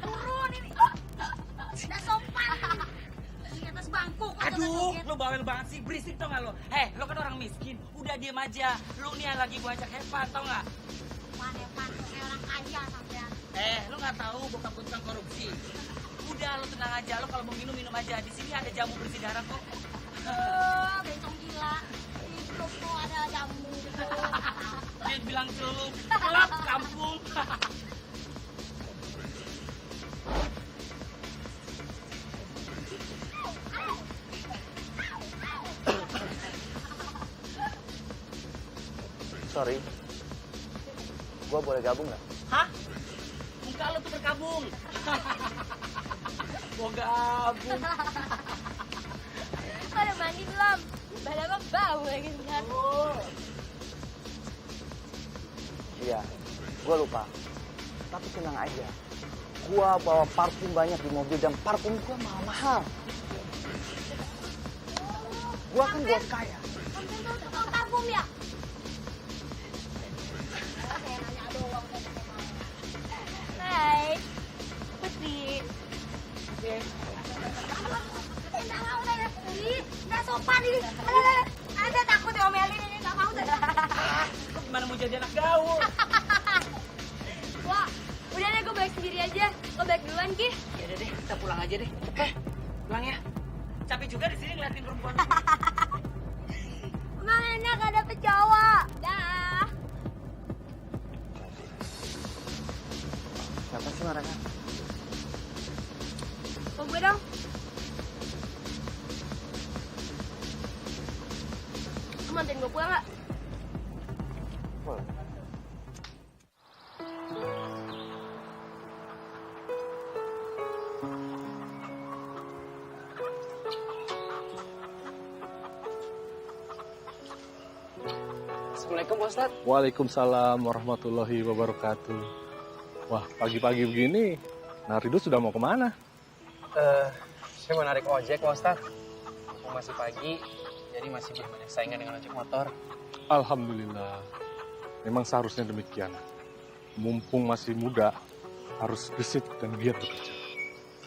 Turun ini. Nggak sopan. Di atas bangku. Aduh, lo bawel banget sih, berisik tau gak lo? Lo kan orang miskin, udah diem aja. Lo nih lagi gua ajak Evan tau gak? Evan, kayak orang kaya sampean. Lo gak tahu bokap gue tukang korupsi. Udah lo tenang aja, lo kalau mau minum aja. Di sini ada jamu bersih darah kok. Bencong gila. Hidup kok ada jamu. Dia bilang celup, gelap kampung. Sorry, gua boleh gabung nggak? Hah? Muka lo tuh berkabung. Mau gabung. Pada mandi belum? Badan mah bau lagi kan. Iya, gua lupa. Tapi tenang aja, gua bawa parfum banyak di mobil dan parfum gua mahal-mahal. Gua kan bos kaya. Sampean tuh tukang parfum ya? Saya nanya doang. Hai, Putri. Nggak mau deh, nggak sopan ini. Ada takut diomelin ini, nggak mau deh. Gimana mau jadi anak gaul? Wah, udah deh gue balik sendiri aja. Lo balik duluan, Ki. Ya udah deh, kita pulang aja deh. Pulang ya. Capek juga di sini ngeliatin perempuan. Emang enak gak dapet cowok. Dah. Siapa sih mereka? Mau gue dong. Lo mau anterin gue pulang gak? Boleh. Assalamualaikum Pak Ustadz. Waalaikumsalam warahmatullahi wabarakatuh. Wah, pagi-pagi begini, Narido sudah mau kemana? Saya mau narik ojek Pak Ustadz. Mumpung masih pagi, jadi masih belum banyak saingan dengan ojek motor. Alhamdulillah. Memang seharusnya demikian. Mumpung masih muda, harus gesit dan giat bekerja.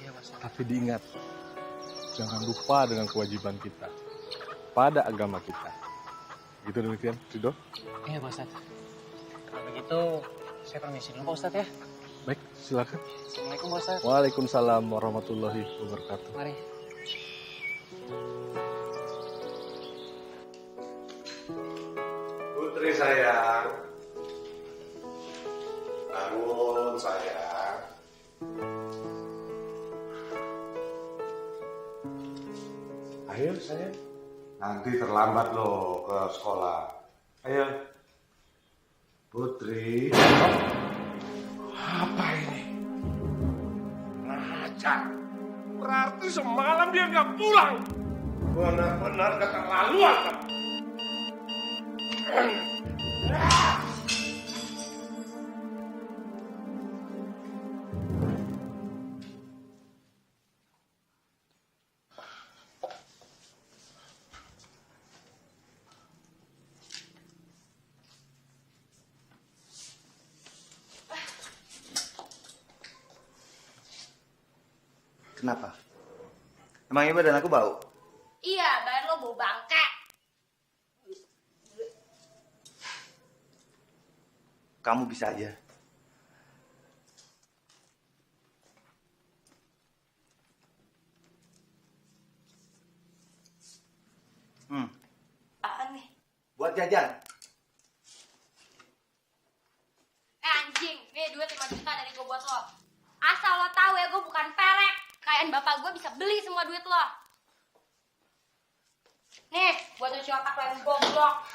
Iya Pak Ustadz. Tapi diingat, jangan lupa dengan kewajiban kita pada agama kita. Gitu demikian, Rido? Iya Pak Ustadz. Kalau begitu, saya permisi dulu Pak Ustadz ya. Baik, silakan. Assalamualaikum Pak Ustadz. Waalaikumsalam warahmatullahi wabarakatuh. Mari. Putri sayang, bangun sayang. Ayo sayang, nanti terlambat loh ke sekolah. Ayo, Putri. Apa ini? Ngajar. Berarti semalam dia nggak pulang. Benar-benar keterlaluan kamu. Kenapa? Emangnya badan aku bau? Iya, badan lo bau bangke. Kamu bisa aja. Apaan nih? Buat jajan. Anjing, nih duit 5 juta dari gue buat lo. Asal lo tahu ya, gue bukan perek. Kayaan bapak gue bisa beli semua duit lo. Nih, buat cuci otak lo yang goblok.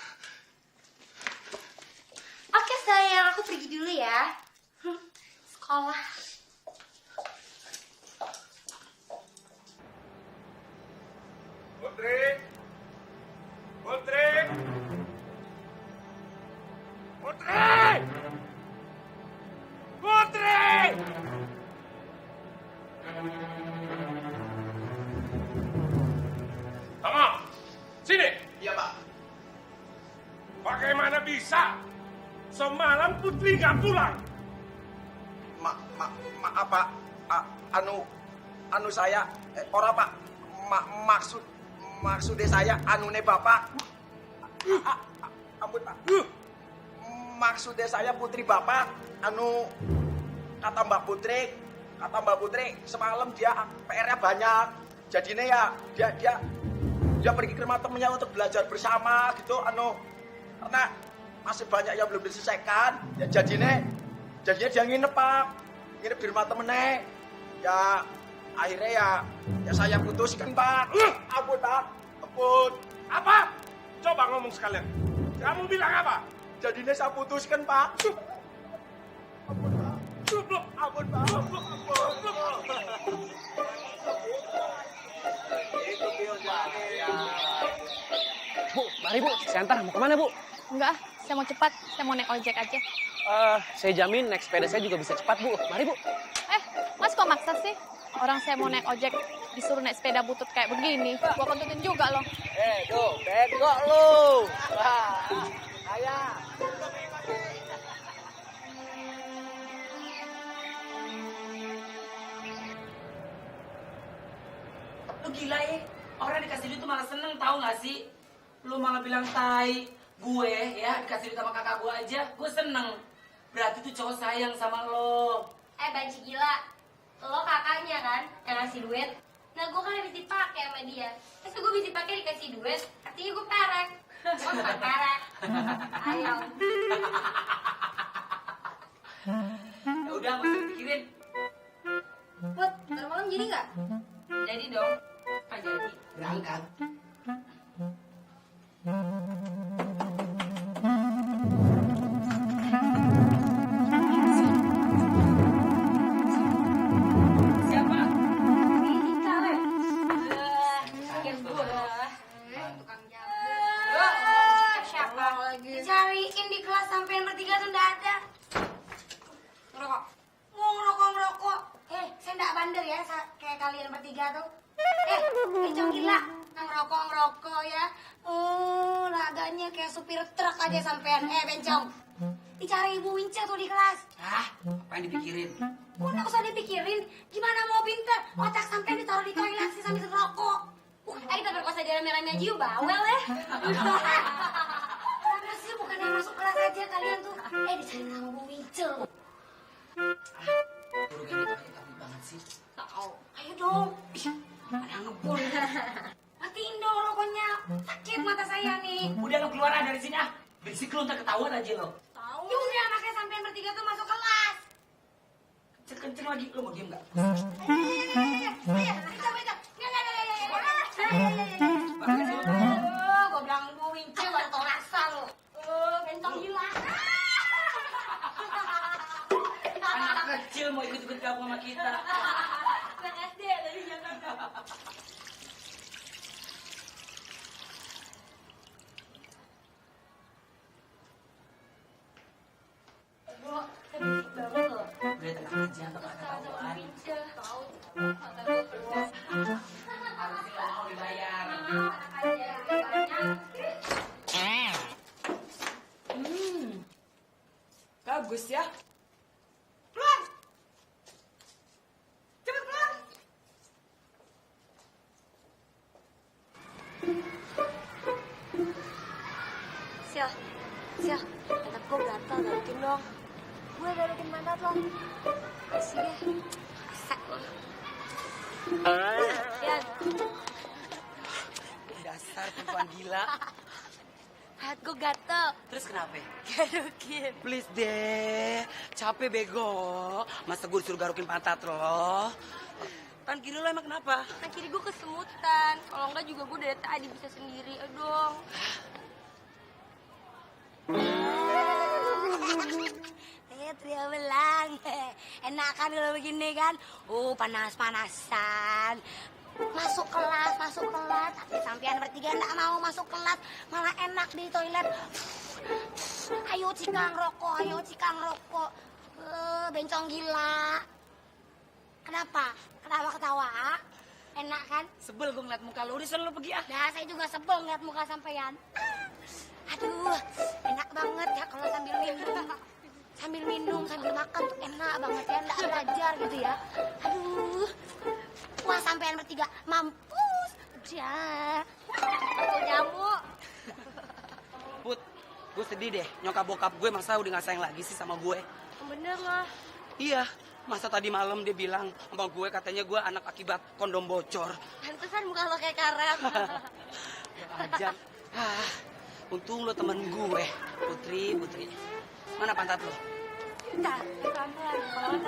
Oke sayang, aku pergi dulu ya. Sekolah. Putri, Putri, Putri, Putri. Sini. Iya, Pak. Bagaimana bisa Semalam Putri nggak pulang. Maaf Pak, anu saya orang Pak, maksudnya saya anune Bapak. Ampun Pak. Maksudnya saya putri Bapak, kata Mbak Putri semalam dia PR-nya banyak. Jadinya ya dia pergi ke rumah temennya untuk belajar bersama gitu, karena masih banyak yang belum diselesaikan. Ya jadinya dia nginep Pak, nginep di rumah temennya. Ya akhirnya ya saya putuskan Pak. Ampun Pak, ampun. Apa? Coba ngomong sekalian. Kamu bilang apa? Jadinya saya putuskan Pak. Ampun Pak. Ampun Pak. Bu, mari Bu, saya antar. Mau kemana Bu? Enggak, saya mau cepat. Saya mau naik ojek aja. Saya jamin naik sepeda saya juga bisa cepat Bu. Mari Bu. Mas kok maksa sih? Orang saya mau naik ojek, disuruh naik sepeda butut kayak begini. Gua kontutin juga loh. Tuh, bego lu. Wah, ayah. Lu gila ya? Orang dikasih duit tuh malah seneng, tahu nggak sih? Lu malah bilang tai. Gue ya dikasih duit sama kakak gue aja, gue seneng. Berarti tuh cowok sayang sama lo. Banci gila. Lo kakaknya kan yang ngasih duit. Nah gue kan habis dipakai sama dia. Terus gue bisa dipakai dikasih duit. Artinya gue perek. Gue bukan perek. Ayam. Ya udah, nggak usah dipikirin. Buat ntar malam jadi nggak? Jadi dong. Apa jadi? Berangkat. Siapa? Tukang jalan. Siapa? Dicariin di kelas sampai bertiga tuh nggak ada. Ngerokok. Mau ngerokok. Saya nggak bandel ya kayak kalian bertiga tuh. Kencang gila. Ngerokok ya. Laganya kayak supir truk aja sampean. Bencong. Dicari Ibu Wince tuh di kelas. Apa yang dipikirin? Kok nggak usah dipikirin? Gimana mau pinter? Otak sampean ditaruh di toilet sih sambil ngerokok. Kita berkuasa di rame-rame aja yuk, bawel ya. Kenapa sih bukannya masuk kelas aja kalian tuh? Dicari sama Bu Wince. Guru gini tuh takut banget sih. Tahu. Ayo dong. Ada ngebul. Matiin dong rokoknya. Sakit mata saya nih. Udah lo keluar dari sini ah. Berisik lu, ntar ketahuan aja lo. Tahu. Ya udah makanya sampean bertiga tuh masuk kelas. Kenceng lagi, lo mau diem nggak? Gue bilang Bu Wince baru tau rasa lo. Bentong gila. Anak kecil mau ikut-ikut gabung sama kita. Anak SD dari Jakarta. Bro, saya berisik banget loh. Udah tenang aja, ntar nggak ketahuan. Tahu. Kata gue keluar. Harusnya lo mau dibayar. Anak aja. Bagus ya. Keluar. Cepet keluar. Sil, anak gue gatal, garukin dong. Gue garukin pantat lo. Kasih deh. Asak lo. Yan. Dasar perempuan gila. Pantat gue gatel. Terus kenapa? Garukin. Please deh, capek bego. Masa gue disuruh garukin pantat lo? Tan kiri lo emang kenapa? Nah kiri gue kesemutan. Kalau enggak juga gue dari tadi bisa sendiri. Ayo dong. Trio belang. Enak kan kalau begini kan? Panas-panasan. Masuk kelas. Tapi sampean bertiga enggak mau masuk kelas. Malah enak di toilet. Ayo cikang rokok. Bencong gila. Kenapa ketawa? Enak kan? Sebel gue ngeliat muka lo, udah sana lo pergi ah. Nah, saya juga sebel ngeliat muka sampean. Aduh, enak banget ya kalau sambil minum, sambil makan tuh enak banget ya, nggak belajar gitu ya. Aduh, wah sampean bertiga mampus, ya. Betul nyamuk. Put, gue sedih deh. Nyokap bokap gue masa udah gak sayang lagi sih sama gue. Bener lah. Iya, masa tadi malam dia bilang sama gue katanya gue anak akibat kondom bocor. Pantesan muka lo kayak karam. Ajar. Untung lo temen gue, Putri. Mana pantat lo? Bentar, pelan-pelan.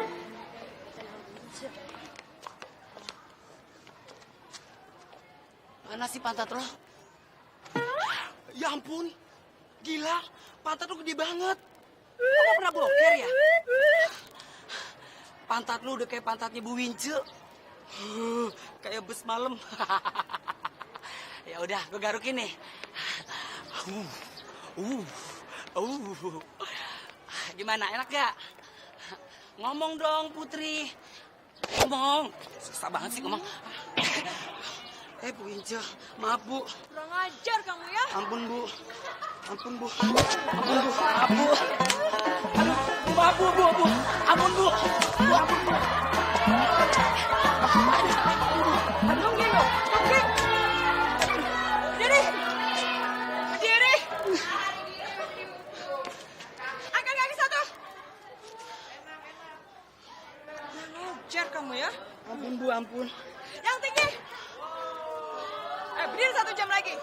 Mana sih pantat lo? Ya ampun, gila, pantat lo gede banget. Lo gak pernah boker ya? Pantat lo udah kayak pantatnya Bu Wince. Kayak bus malam. Ya udah, gue garukin nih. Gimana, enak gak? Ngomong dong, Putri. Ngomong. Susah banget sih ngomong. Bu Wince, maaf Bu. Kurang ajar kamu ya. Ampun Bu. Ampun Bu. Maaf Bu. Aduh, maaf Bu. Ampun Bu. Ampun Bu. Angkat kaki satu. Ajar kamu ya. Ampun Bu, ampun. Yang tinggi. Berdiri 1 jam lagi.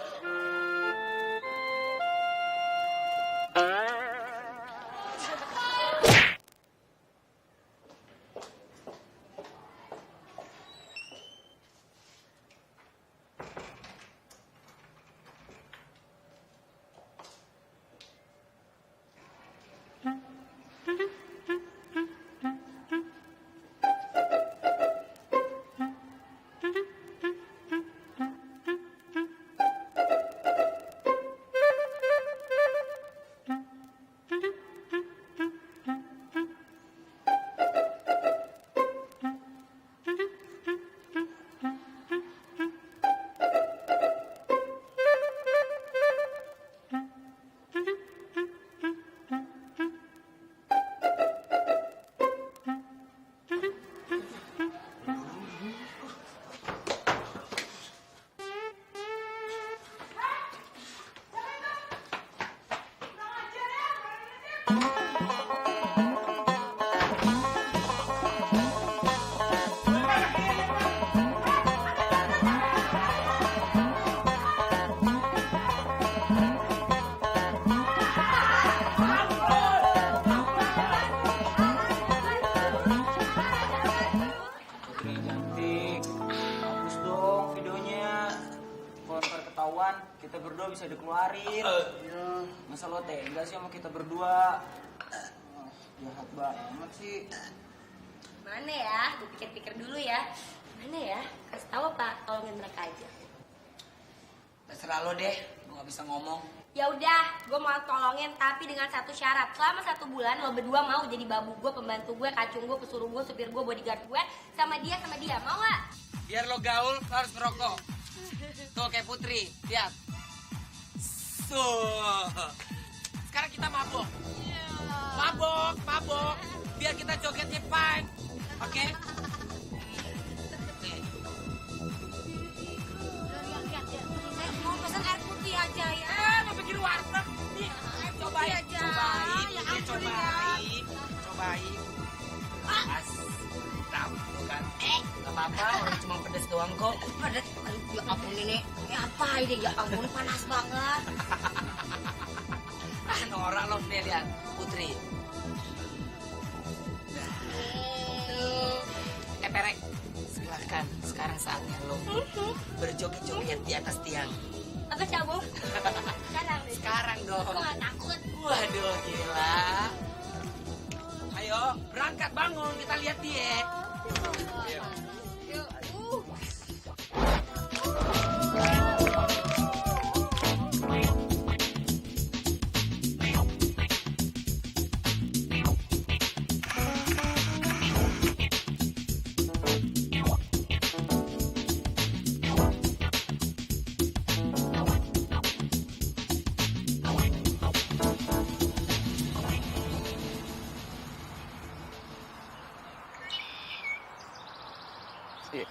Kita berdua bisa dikeluarin. Masa lo tega sih sama kita berdua? Jahat banget sih. Mana ya? Gue pikir-pikir dulu ya. Mana ya? Kasih tahu Pak, tolongin mereka aja. Terserah lo deh, gue gak bisa ngomong. Ya udah, gue mau tolongin tapi dengan satu syarat. Selama 1 bulan lo berdua mau jadi babu gue, pembantu gue, kacung gue, pesuruh gue, supir gue, bodyguard gue, sama dia. Mau nggak? Biar lo gaul, lo harus ngerokok. Tuh kayak Putri, lihat. Sekarang kita mabok. Mabok. Biar kita jogetnya fun. Oke? Lihat ya. Saya mau pesan air putih aja ya. Mau bikin warteg. Nih, cobain. aja. Ya ampun, Cobain. As. Tahu kan? Gak apa-apa, orang cuma pedes doang kok. Pedes. Ya ampun ini. Apa ini? Ya ampun panas banget. Norak lo nih lihat Putri. Perek, silakan. Sekarang saatnya lo berjoget-joget di atas tiang. Apa cabut? Sekarang dong. Gue gak takut. Waduh gila. Ayo berangkat bangun kita lihat dia.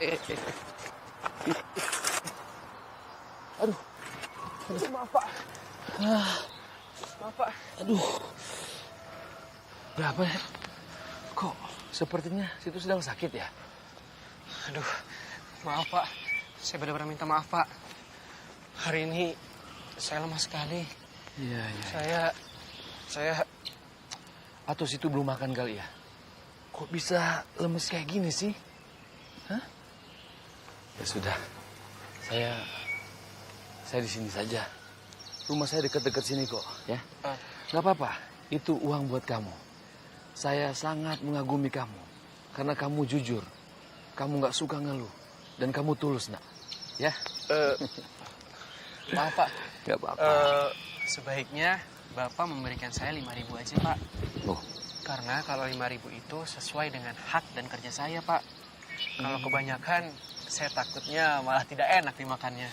Aduh, maaf Pak. Maaf Pak. Aduh. Berapa ya? Kok sepertinya situ sedang sakit ya? Aduh, maaf Pak. Saya benar-benar minta maaf Pak. Hari ini saya lemah sekali. Iya. Saya... Atau situ belum makan kali ya? Kok bisa lemes kayak gini sih? Hah? Ya sudah, saya di sini saja. Rumah saya dekat-dekat sini kok, ya. Gak apa-apa, itu uang buat kamu. Saya sangat mengagumi kamu, karena kamu jujur. Kamu gak suka ngeluh, dan kamu tulus, nak. Ya? Maaf Pak. Gak apa-apa. Sebaiknya Bapak memberikan saya 5.000 aja Pak. Oh. Karena kalau 5.000 itu sesuai dengan hak dan kerja saya Pak. Kalau kebanyakan, saya takutnya malah tidak enak dimakannya.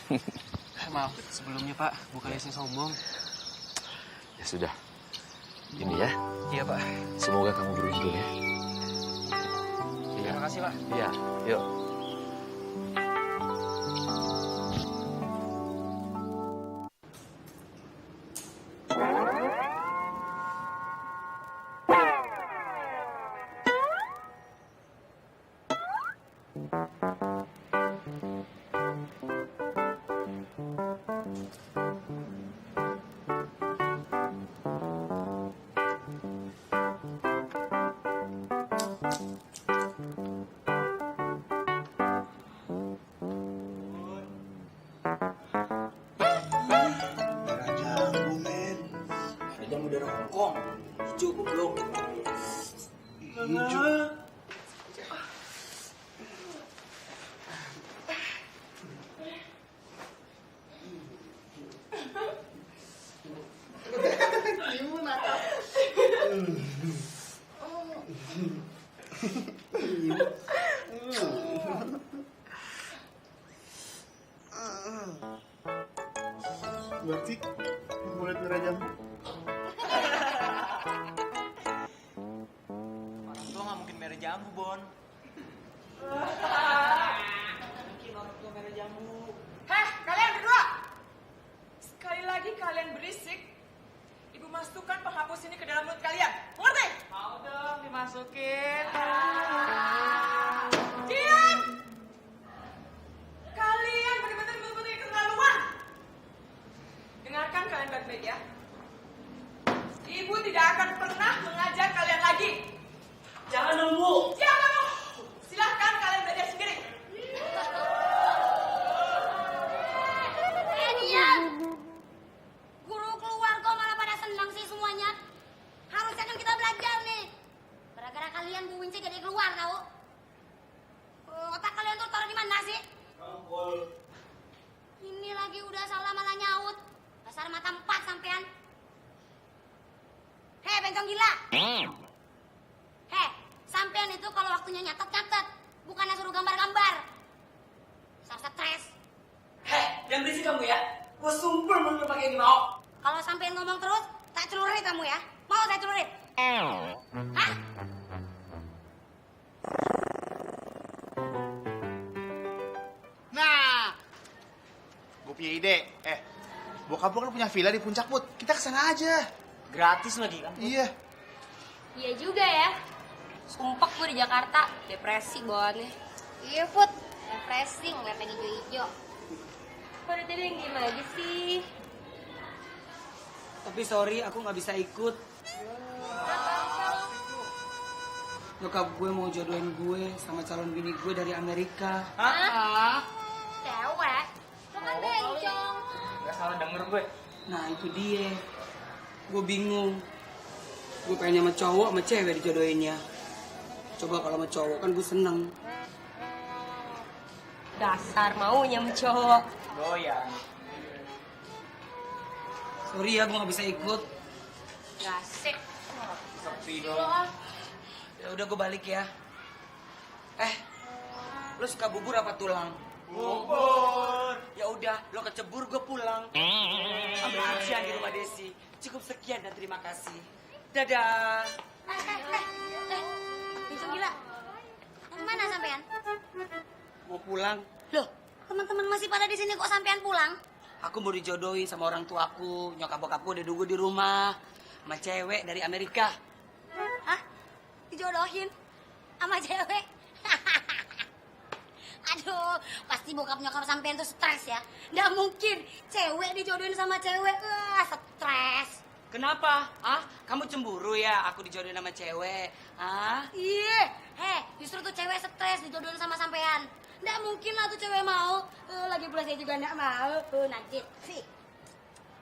Maaf sebelumnya Pak, bukannya saya sombong. Ya sudah, ini ya. Iya Pak. Semoga kamu beruntung ya. Terima kasih Pak. Iya, yuk. Jamu dari Hongkong. Hijau belum. Hijau. Berarti mulut merah jamu. Orang tua nggak mungkin merah jamu, Bon. Mungkin orang tua merah jamu. Heh, kalian berdua! Sekali lagi kalian berisik, Ibu masukkan penghapus ini ke dalam mulut kalian. Mengerti? Mau dong dimasukin. Diam! Kalian benar-benar keterlaluan. Dengarkan kalian baik-baik ya. Ibu tidak akan pernah mengajar kalian lagi. Jangan nunggu. Diam kamu! Silahkan kalian belajar sendiri. Diam! Guru keluar kok malah pada senang sih semuanya. Harusnya kan kita belajar nih. Gara-gara kalian Bu Winci jadi keluar tau. Otak kalian tuh taruh di mana sih? Ini lagi udah salah malah nyaut. Dasar mata 4 sampean. Hei, bencong gila. Hei, sampean itu kalau waktunya nyatet, bukannya suruh gambar-gambar. Dasar stres. Heh, jangan berisik kamu ya. Gue sumpah menurut pakai ini mau. Kalau sampean ngomong terus, tak celurit kamu ya. Mau saya celurit? Hah? Nah, gue punya ide. Bokap gue kan punya villa di Puncak, Put. Kita kesana aja. Gratis lagi kan? Iya. Iya juga ya. Sumpah gue di Jakarta, depresi bawaannya. Iya, Put. Depresi ngeliat yang hijau-hijau. Kok dari tadi yang diem aja sih? Tapi sorry, aku nggak bisa ikut. Nyokap gue mau jodohin gue sama calon bini gue dari Amerika. Hah? Cewek? Lo kan bencong. Gak salah denger gue. Nah itu dia. Gue bingung. Gue pengen sama cowok sama cewek dijodohinnya. Coba kalau sama cowok kan gue seneng. Dasar maunya sama cowok. Goyang. Sorry ya, gue gak bisa ikut. Gak asik. Sepi dong. Ya udah gue balik ya. Lo suka bubur apa tulang? Bubur. Ya udah, lo kecebur gue pulang. Sampai ujian di rumah Desi. Cukup sekian dan terima kasih. Dadah. Bencong gila. Mau kemana sampean? mau pulang. Loh, teman-teman masih pada di sini kok sampean pulang? Aku mau dijodohin sama orang tuaku. Nyokap bokapku udah nunggu di rumah. Sama cewek dari Amerika. Hah? Dijodohin sama cewek? Aduh, pasti bokap nyokap sampean tuh stres ya. Nggak mungkin cewek dijodohin sama cewek. Wah, stres. Kenapa? Ah, kamu cemburu ya aku dijodohin sama cewek? Ah? Iya, justru tuh cewek stres dijodohin sama sampean. Nggak mungkin lah tuh cewek mau. Lagi pula saya juga nggak mau. Najis sih.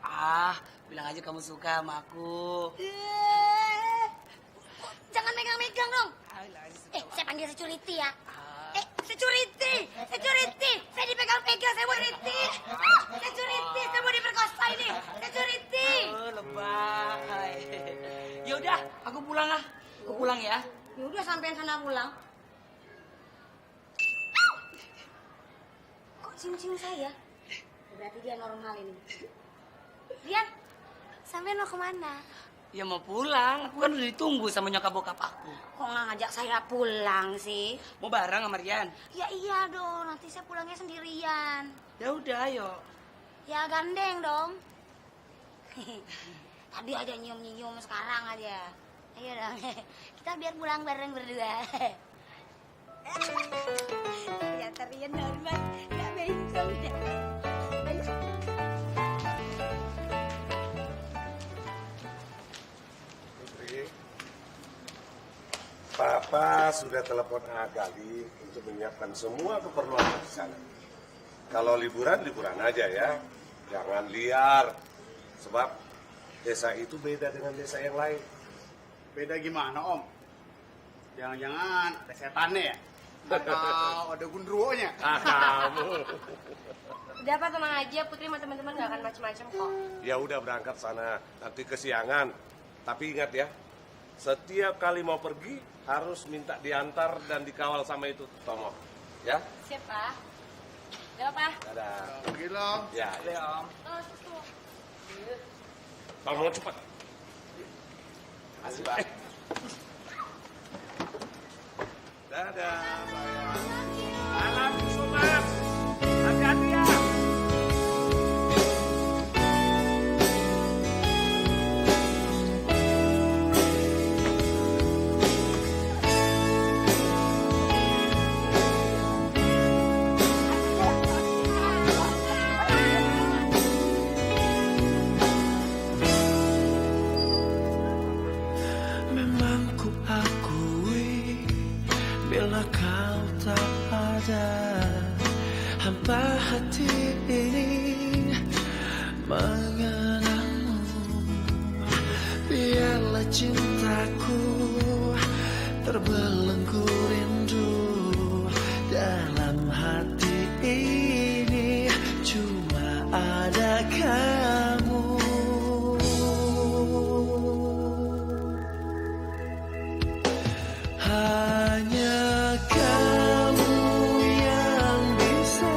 Ah, bilang aja kamu suka sama aku. Jangan megang-megang dong. Saya panggil security ya. Security. Saya dipegang-pegang, saya mau security. Security, saya mau diperkosa ini. Security. Oh, lebay. Yaudah, aku pulang lah. Aku pulang ya. Yaudah, sampean sana pulang. Kok cium-cium saya? Berarti dia normal ini. Rian, sampean mau kemana? Ya mau pulang, aku kan udah ditunggu sama nyokap bokap aku. Kok nggak ngajak saya pulang sih? Mau bareng sama Rian? Ya iya dong, nanti saya pulangnya sendirian. Ya udah, ayo. Ya gandeng dong. Tadi aja nyium-nyium, sekarang aja. Ayo dong, kita biar pulang bareng berdua. Ternyata Rian normal, gak bencong deh. Papa sudah telepon Agali untuk menyiapkan semua keperluan di sana. Kalau liburan, liburan aja ya. Jangan liar. Sebab desa itu beda dengan desa yang lain. Beda gimana, Om? Jangan-jangan ada setannya ya? Atau ada gundruwonya? Kamu. Udah apa, tenang aja, Putri sama teman-teman gak akan macem-macem kok. Ya udah berangkat sana. Nanti kesiangan. Tapi ingat ya, setiap kali mau pergi harus minta diantar dan dikawal sama itu Tomo. Ya? Siap, Pak. Udah, Pak. Dadah. Gila. Ya, Ya, Om. Tomo cepat. Kasih, Pak. Dadah, sayang. Salam Sumas. Hati-hati ya. Memang ku akui bila kau tak ada, hampa hati ini mengenangmu. Biarlah cintaku terbelenggu rindu dalam hati ini, cuma ada kamu. Hanya kamu yang bisa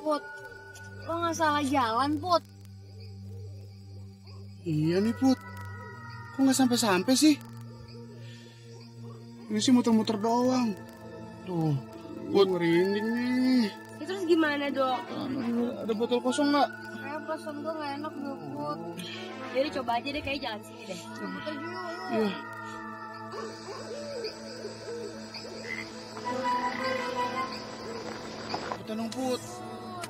Put, lo nggak salah jalan, Put. Iya nih, Put. Kok nggak sampai-sampai sih? Ini sih muter-muter doang. Tuh, Put merinding nih. Ya, terus gimana, Dok? Ada botol kosong nggak? Kayak perasaan gue gak enak, Put. Jadi coba aja deh, kayak jalan sini deh. Muter dulu. Iya. Kita nung, Put.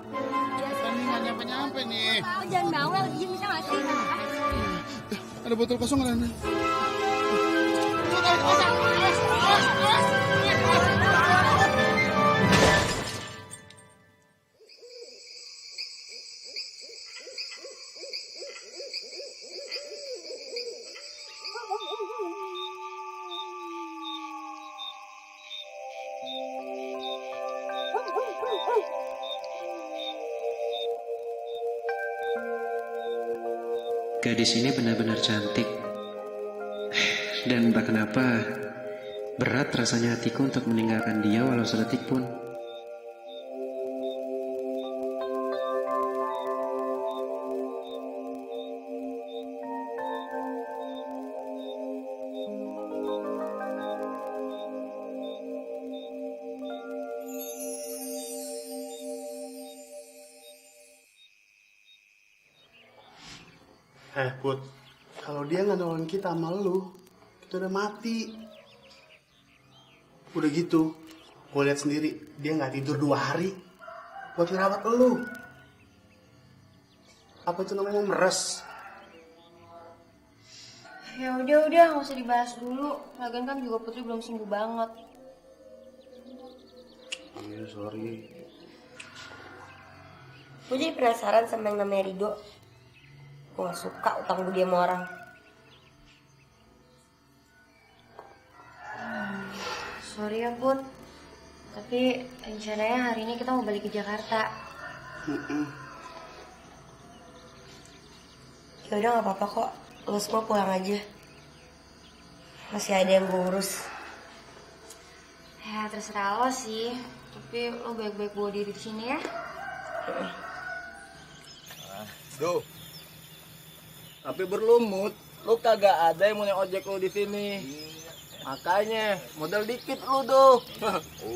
Kita nih nggak nyampe-nyampe nih. Tahu jangan bawel, diem bisa nggak sih? Ada botol kosong nggak, Nana? Gadis ini benar-benar cantik. Dan entah kenapa berat rasanya hatiku untuk meninggalkan dia walau sedetik pun. Put, kalau dia nggak nolongin kita sama lu, kita udah mati. Udah gitu, gue lihat sendiri, dia nggak tidur 2 hari buat ngerawat lu. Apa itu namanya meres? Ya udah, nggak usah dibahas dulu. Lagian kan juga Putri belum sembuh banget. Iya, sorry. Gue jadi penasaran sama yang namanya Rido. Gue gak suka utang budi sama orang. Sorry ya Put, tapi rencananya hari ini kita mau balik ke Jakarta. Ya udah nggak apa-apa kok, lo semua pulang aja. Masih ada yang gue urus. Ya terserah lo sih, tapi lo baik-baik bawa diri di sini ya. Duh. Tapi berlumut, lu kagak ada yang mau ojek lu di sini. Makanya modal dikit lu tuh.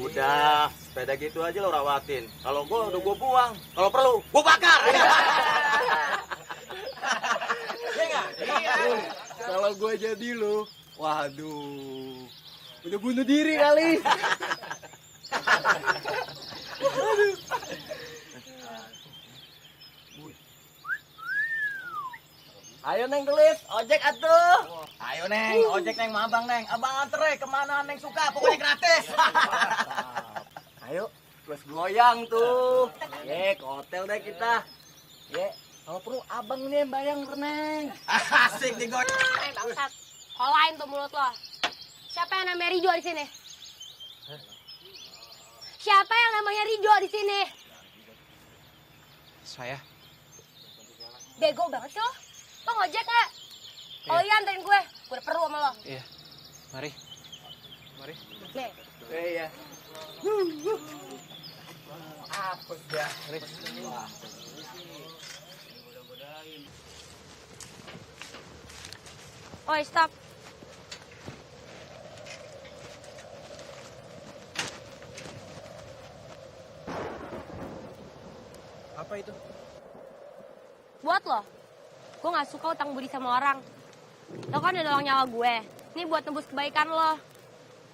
Udah, sepeda gitu aja lo rawatin. Kalau gua udah gua buang, kalau perlu gua bakar. Iya. Kalau gua jadi lu, waduh, udah bunuh diri kali. Ayo Neng Gelis, ojek atuh. Ayo Neng, ojek Neng sama Abang Neng. Abang anter kemana Neng suka, pokoknya gratis. Ayo, terus goyang tuh. Ye, ke hotel deh kita. Ye, kalau perlu Abang nih yang bayang Neng. Asik digoyang. Bangsat, kolain tuh mulut lo. Siapa yang namanya Rido di sini? Siapa yang namanya Rido di sini? Saya. Bego banget sih lo. Lo ngojek nggak? Oh iya, anterin gue udah perlu sama lo. Iya, mari. Nih. Iya. Apa ya? Oi, stop. Apa itu? Buat lo. Gue gak suka utang budi sama orang. Lo kan udah nolong nyawa gue. Ini buat tembus kebaikan lo.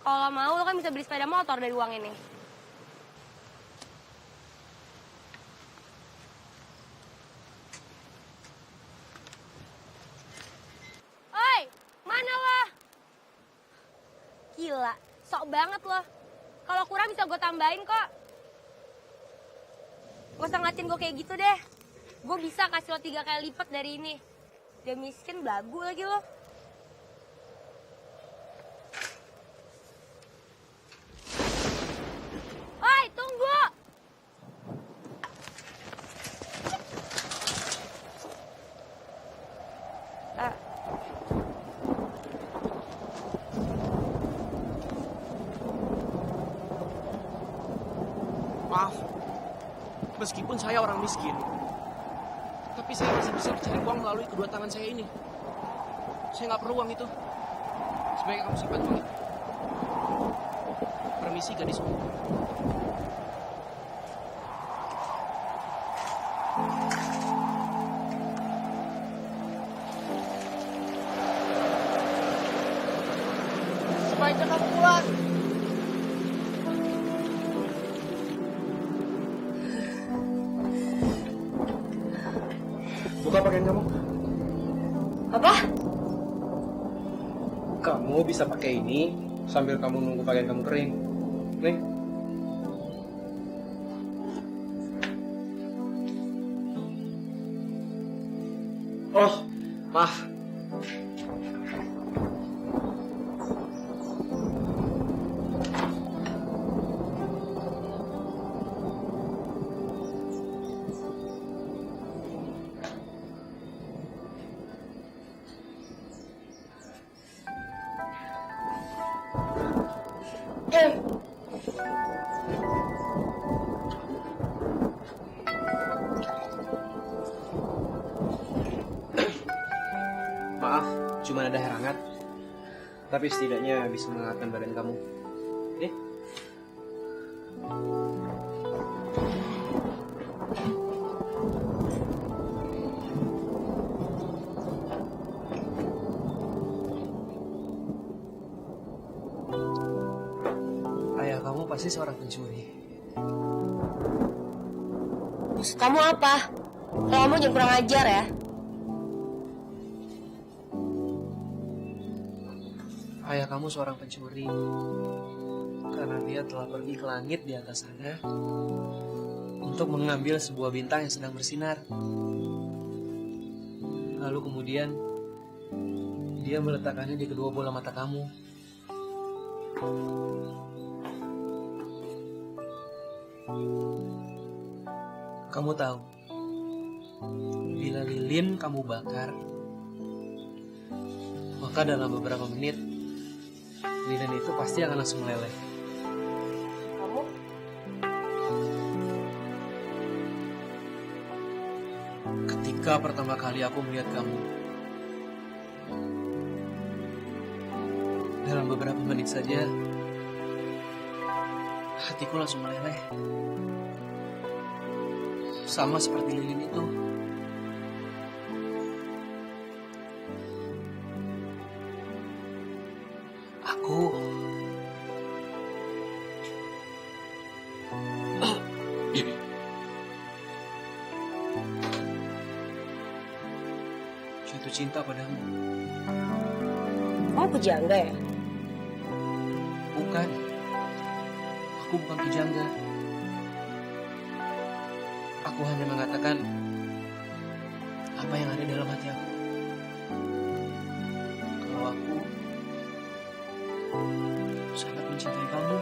Kalau mau, lo kan bisa beli sepeda motor dari uang ini. Oi, mana lo? Gila, sok banget lo. Kalau kurang bisa gue tambahin kok. Gak usah ngeliatin gue kayak gitu deh. Gue bisa kasih lo 3 kali lipat dari ini. Dia miskin, belagu lagi lo. Oi, tunggu! Maaf, meskipun saya orang miskin, tapi saya masih bisa mencari uang melalui kedua tangan saya ini. Saya nggak perlu uang itu. Sebaiknya kamu simpan uang itu. Permisi gadis. Sebaiknya kamu pulang. Buka pakaian kamu. Apa? Kamu bisa pakai ini sambil kamu nunggu pakaian kamu kering. Nih. Oh, maaf. Maaf, cuma ada air hangat. Tapi setidaknya bisa menghangatkan badan kamu. Nih. pasti seorang pencuri. Maksud kamu apa? Kalau kamu jangan kurang ajar ya. Ayah kamu seorang pencuri. Karena dia telah pergi ke langit di atas sana untuk mengambil sebuah bintang yang sedang bersinar. Lalu kemudian dia meletakkannya di kedua bola mata kamu. Kamu tahu, bila lilin kamu bakar, maka dalam beberapa menit lilin itu pasti akan langsung meleleh. Kamu? Ketika pertama kali aku melihat kamu, dalam beberapa menit saja hatiku langsung meleleh. Sama seperti lilin itu. Aku jatuh cinta padamu. Kamu pejangga ya? Bukan. Aku bukan pejangga. Aku hanya mengatakan apa yang ada dalam hati aku. Kalau aku sangat mencintai kamu.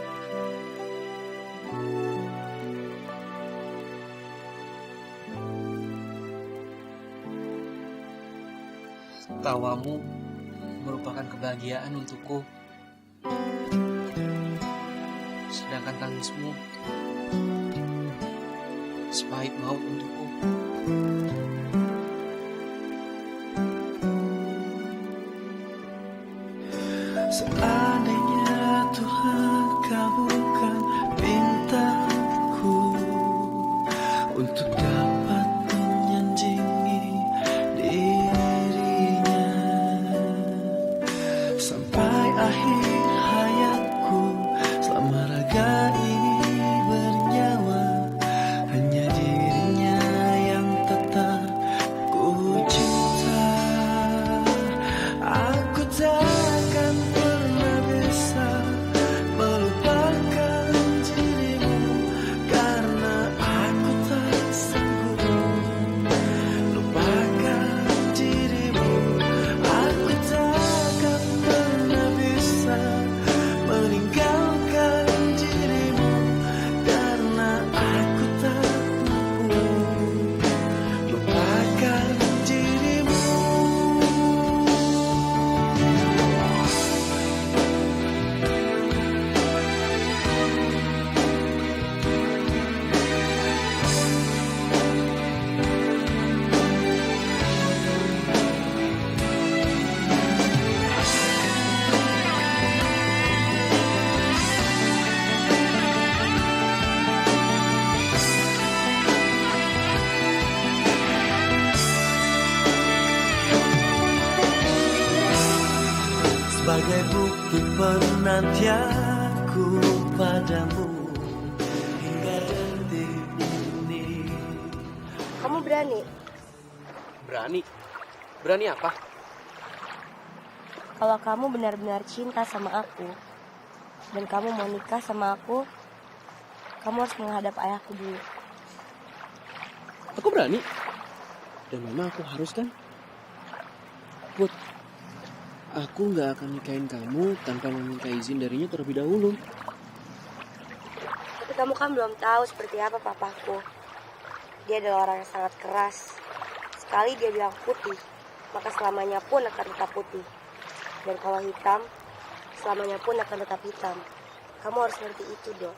Tawamu merupakan kebahagiaan untukku. Sedangkan tangismu sepahit maut untukku. Seandainya Tuhan kabulkan pintaku untuk dapat menyanjungi dirinya sampai akhir hayatku, selama raga ini bernyawa, hanya dirinya yang tetap ku cinta. Aku takkan pernah bisa melupakan dirimu, karena aku tak sanggup lupakan dirimu. Aku takkan pernah bisa meninggalkan dirimu, karena aku tak mampu lupakan dirimu. Sebagai bukti penantianku padamu hingga detik ini. Kamu berani? Berani? Berani apa? Kalau kamu benar-benar cinta sama aku dan kamu mau nikah sama aku, kamu harus menghadap ayahku dulu. Aku berani. Dan memang aku harus kan? Put, aku gak akan nikahin kamu tanpa meminta izin darinya terlebih dahulu. Tapi kamu kan belum tahu seperti apa papaku. Dia adalah orang yang sangat keras. Sekali dia bilang putih, maka selamanya pun akan tetap putih. Dan kalau hitam, selamanya pun akan tetap hitam. Kamu harus ngerti itu, Dok.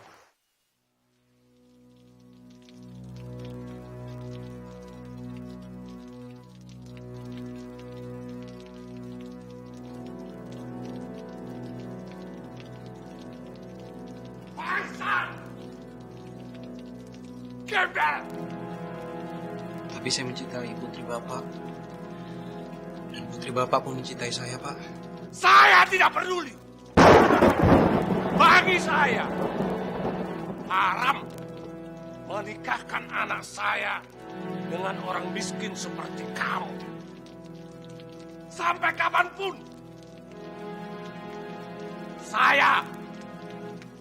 Tapi saya mencintai putri Bapak. Dan putri Bapak pun mencintai saya, Pak. Saya tidak peduli. Bagi saya, haram menikahkan anak saya dengan orang miskin seperti kamu. Sampai kapanpun, saya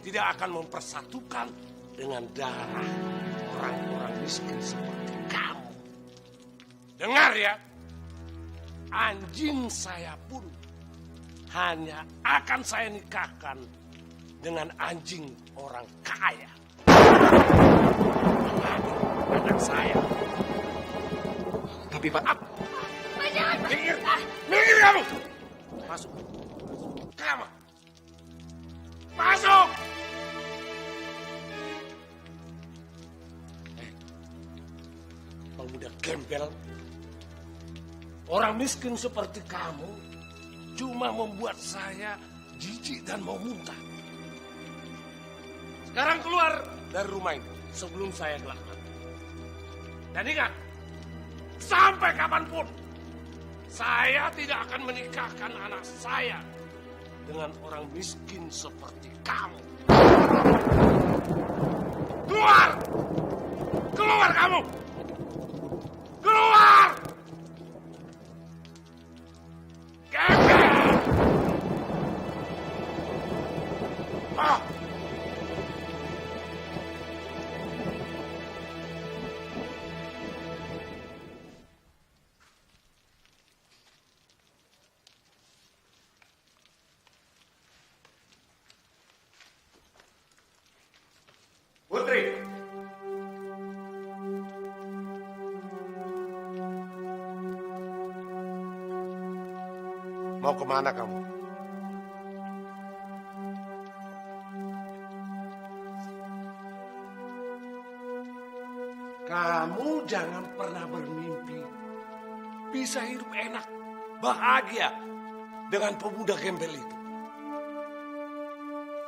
tidak akan mempersatukan dengan darah orang-orang miskin seperti kamu. Dengar ya, anjing saya pun hanya akan saya nikahkan dengan anjing orang kaya. Anak saya. Tapi Pak, minggir kamu. Masuk. Kamu. Masuk. Pemuda gembel. Orang miskin seperti kamu cuma membuat saya jijik dan mau muntah. Sekarang keluar dari rumah ini sebelum saya gelap mata. Dan ingat, sampai kapanpun saya tidak akan menikahkan anak saya dengan orang miskin seperti kamu. Keluar! Keluar kamu! Keluar! Gembel! Ah! Putri. Mau kemana kamu? Kamu jangan pernah bermimpi bisa hidup enak, bahagia dengan pemuda gembel itu.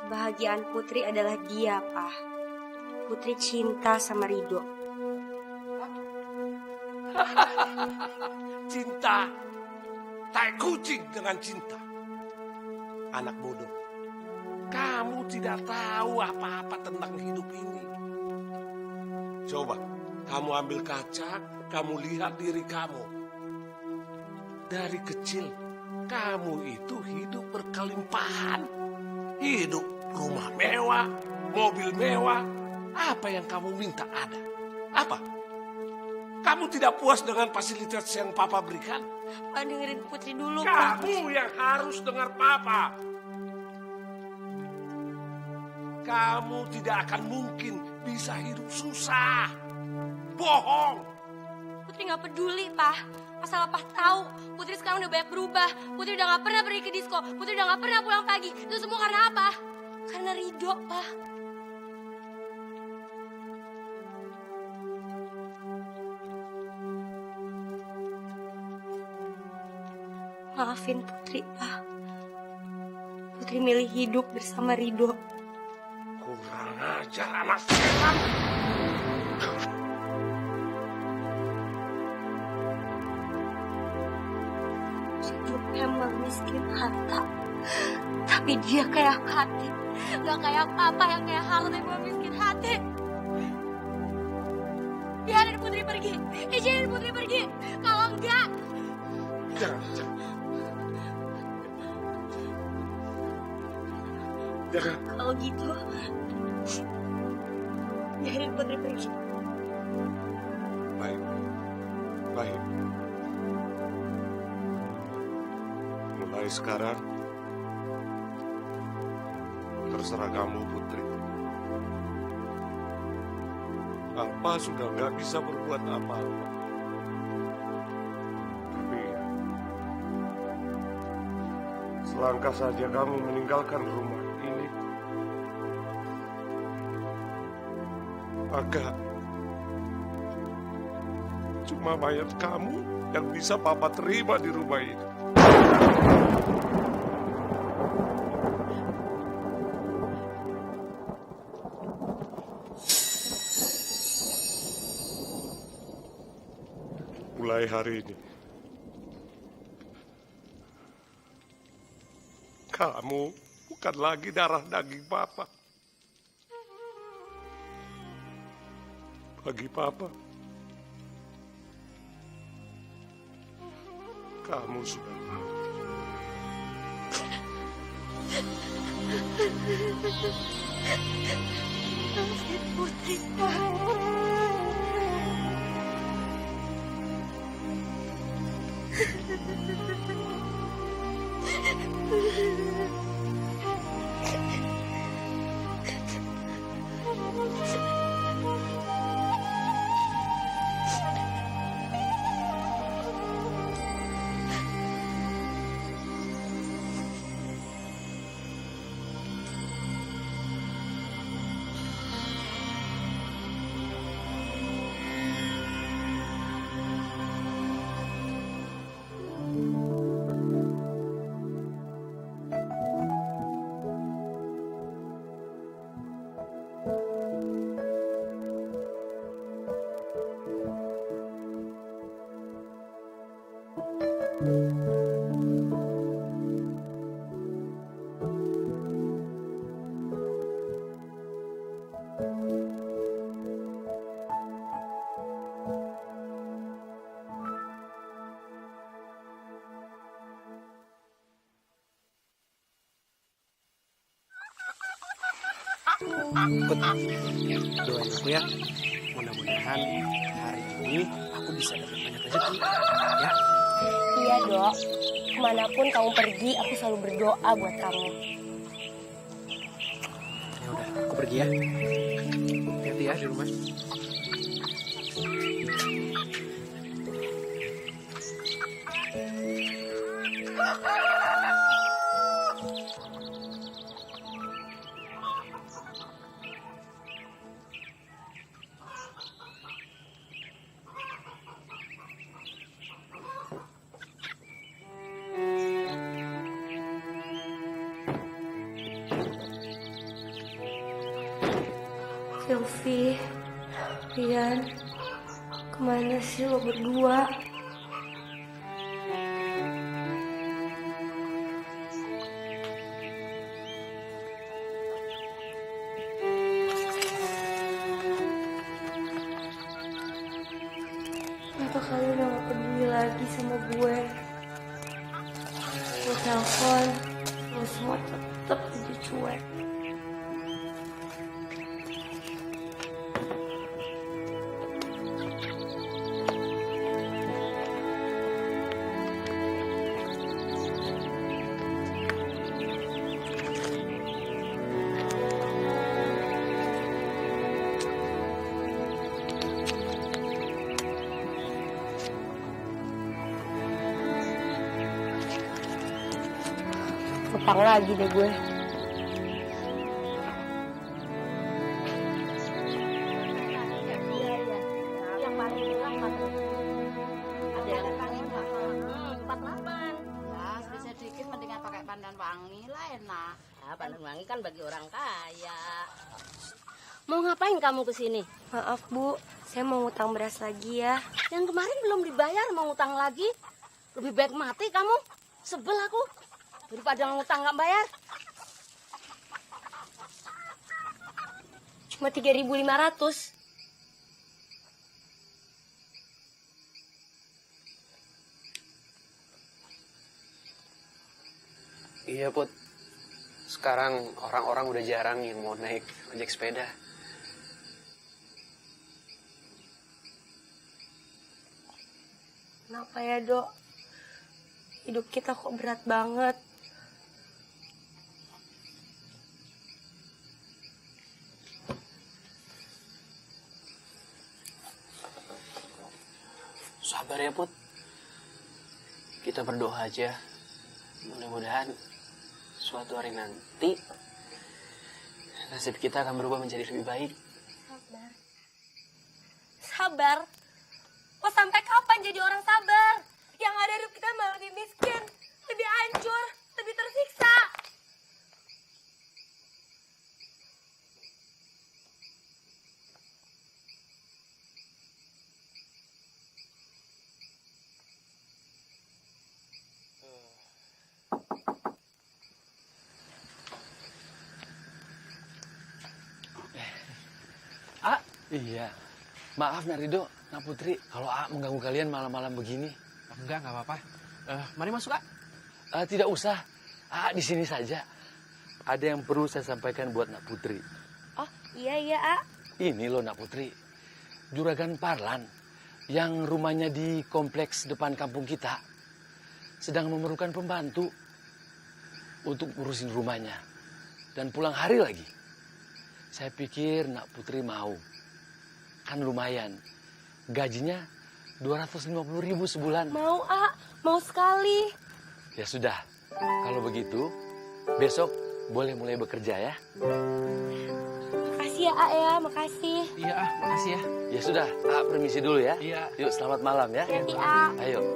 Kebahagiaan Putri adalah dia, Pak. Putri cinta sama Ridho. Cinta, tai kucing dengan cinta. Anak bodoh, kamu tidak tahu apa-apa tentang hidup ini. Coba, kamu ambil kaca, kamu lihat diri kamu. Dari kecil, kamu itu hidup berkelimpahan. Hidup rumah mewah, mobil mewah. Apa yang kamu minta ada? Apa? Kamu tidak puas dengan fasilitas yang Papa berikan? Pak, dengerin Putri dulu, Pak. Kamu yang harus dengar Papa. Kamu tidak akan mungkin bisa hidup susah. Bohong. Putri gak peduli, Pak. Asal Pak tahu, Putri sekarang udah banyak berubah. Putri udah gak pernah pergi ke disko. Putri udah gak pernah pulang pagi. Itu semua karena apa? Karena Ridho, Pak. Maafin Putri, Pak. Putri milih hidup bersama Ridho. Kurang ajar anak setan. Ridho emang miskin harta, tapi dia kaya hati. Gak kayak Papa yang kaya harta yang miskin hati. Biarin Putri pergi. Izinin Putri pergi. Kalau enggak, Jangan. kalau gitu, biarin Putri pergi. Baik. Mulai sekarang, terserah kamu, Putri. Papa sudah nggak bisa berbuat apa-apa. Tapi selangkah saja kamu meninggalkan rumah ini, maka cuma mayat kamu yang bisa Papa terima di rumah ini. Mulai hari ini, kamu bukan lagi darah daging Papa. Bagi Papa, kamu sudah tahu. Maafin Putri. Put, doain aku ya. Mudah-mudahan hari ini aku bisa dapat banyak rezeki. Ya. Iya, Dok. Kemanapun kamu pergi, aku selalu berdoa buat kamu. Ya udah, aku pergi ya. Hati-hati ya di rumah. Sylvie, Rian, kemana sih lo berdua? Kenapa kalian udah gak peduli lagi sama gue? Gue telepon, lo semua tetep jadi cuek. Utang lagi deh gue. Yang paling murah 4.000. Ada yang paling mahal 48. Ya, sedikit mendingan pakai pandan wangi lah enak. Ah, pandan wangi kan bagi orang kaya. Mau ngapain kamu ke sini? Maaf Bu, saya mau ngutang beras lagi ya. Yang kemarin belum dibayar mau ngutang lagi. Lebih baik mati kamu. Sebel aku. Daripada ngutang nggak bayar. Cuma 3.500. Iya, Put. Sekarang orang-orang udah jarang yang mau naik ojek sepeda. Kenapa ya, Dok? Hidup kita kok berat banget. Sabar ya, Put. Kita berdoa aja. Mudah-mudahan suatu hari nanti nasib kita akan berubah menjadi lebih baik. Sabar. Sabar? Mau sampai kapan jadi orang sabar? Yang ada hidup kita malah lebih miskin, lebih hancur, lebih tersiksa. Iya. Maaf Nak Rido, Nak Putri, kalau A mengganggu kalian malam-malam begini. Enggak apa-apa. Mari masuk, Kak. Tidak usah. A di sini saja. Ada yang perlu saya sampaikan buat Nak Putri. Oh, iya, A. Ini loh Nak Putri, Juragan Parlan yang rumahnya di kompleks depan kampung kita sedang memerlukan pembantu untuk ngurusin rumahnya dan pulang hari lagi. Saya pikir Nak Putri mau. Kan lumayan. Gajinya 250.000 sebulan. Mau, A. Mau sekali. Ya sudah. Kalau begitu, besok boleh mulai bekerja ya. Makasih ya, A ya. Makasih. Iya, A. Makasih ya. Ya sudah, A permisi dulu ya. Iya. Yuk, selamat malam ya. Hati-hati, A. Ayo.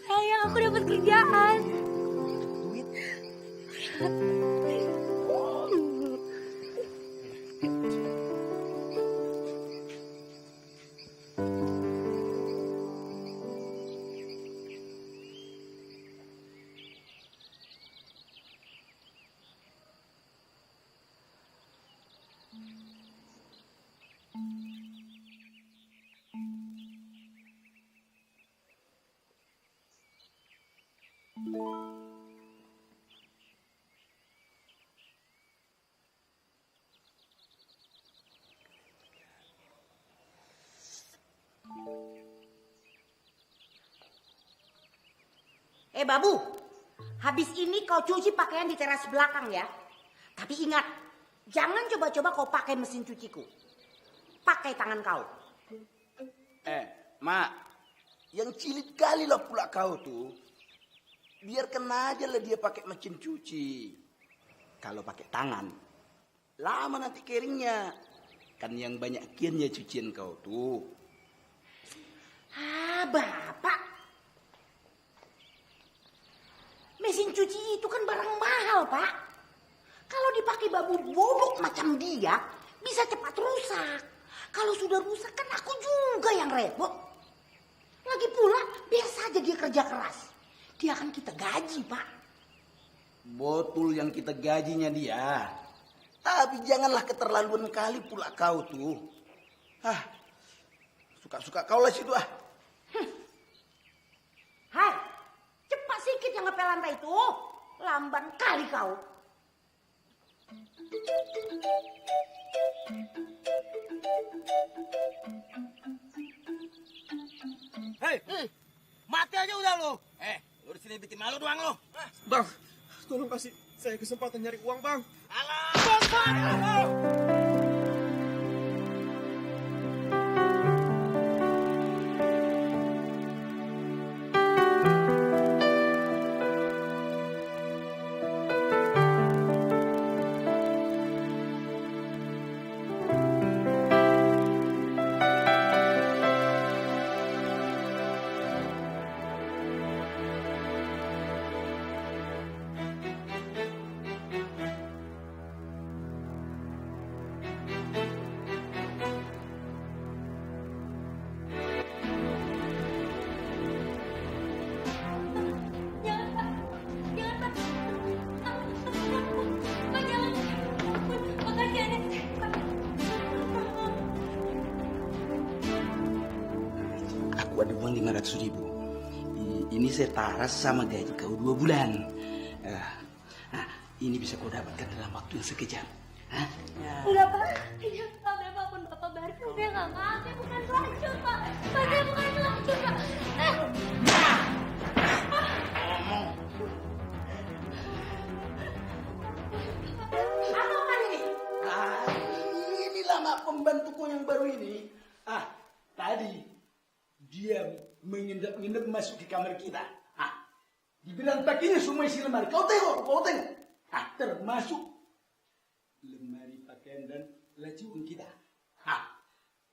Sayang, aku dapat kerjaan. Babu, habis ini kau cuci pakaian di teras belakang ya. Tapi ingat, jangan coba-coba kau pakai mesin cuciku. Pakai tangan kau. Mak, yang cilik kali lah pula kau tuh. Biarkan aja lah dia pakai mesin cuci. Kalau pakai tangan, lama nanti keringnya. Kan yang banyak kiannya cucian kau tuh. Bapak. Mesin cuci itu kan barang mahal, Pak. Kalau dipakai babu bodoh macam dia, bisa cepat rusak. Kalau sudah rusak kan aku juga yang repot. Lagi pula, biasa aja dia kerja keras. Dia akan kita gaji, Pak. Betul yang kita gajinya dia. Tapi janganlah keterlaluan kali pula kau tuh. Suka-suka kau lah situ ah. Hai, cepat sikit yang ngepel lantai itu. Lamban kali kau. Hei, mati aja udah lo. Lu di sini bikin malu doang lo. Bang, tolong kasih saya kesempatan nyari uang, Bang. Alah, Aku ada uang 500.000. Ini saya taras sama gaji kau 2 bulan. Ini bisa kau dapatkan dalam waktu yang sekejap. Enggak, Pak. Iya, Pak. Berapapun Bapak bayar, saya nggak mau. Saya bukan pelacur, Pak. Pak, saya bukan pelacur, Pak. Apa ini? Inilah mak pembantuku yang baru ini. Tadi dia mengendap-endap masuk ke kamar kita. Dibilang pakinya semua isi lemari. Kau tengok. Termasuk lemari pakaian dan laci uang kita.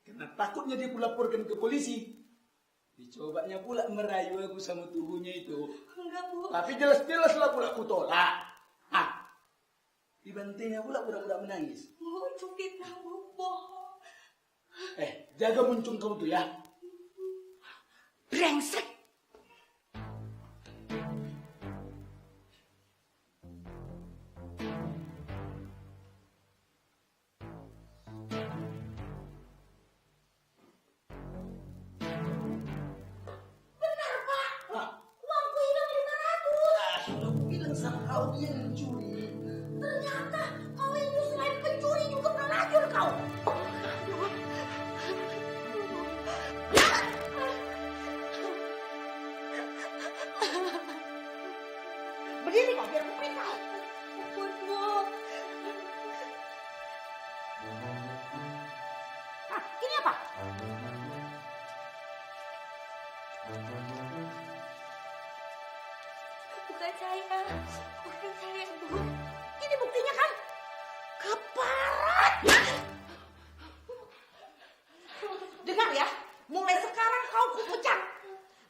Karena takutnya dia laporkan ke polisi. Dicobanya pula merayu aku sama tubuhnya itu. Enggak, Bu. Tapi jelas-jelas lah pula aku tolak. Dibantingnya pula pura-pura menangis. Bu, itu fitnah, Bu. Bohong. Jaga muncung kau tuh ya. Brengsek. Bukan saya, Bu. Ini buktinya kan? Keparat. Dengar ya, mulai sekarang kau kupecat.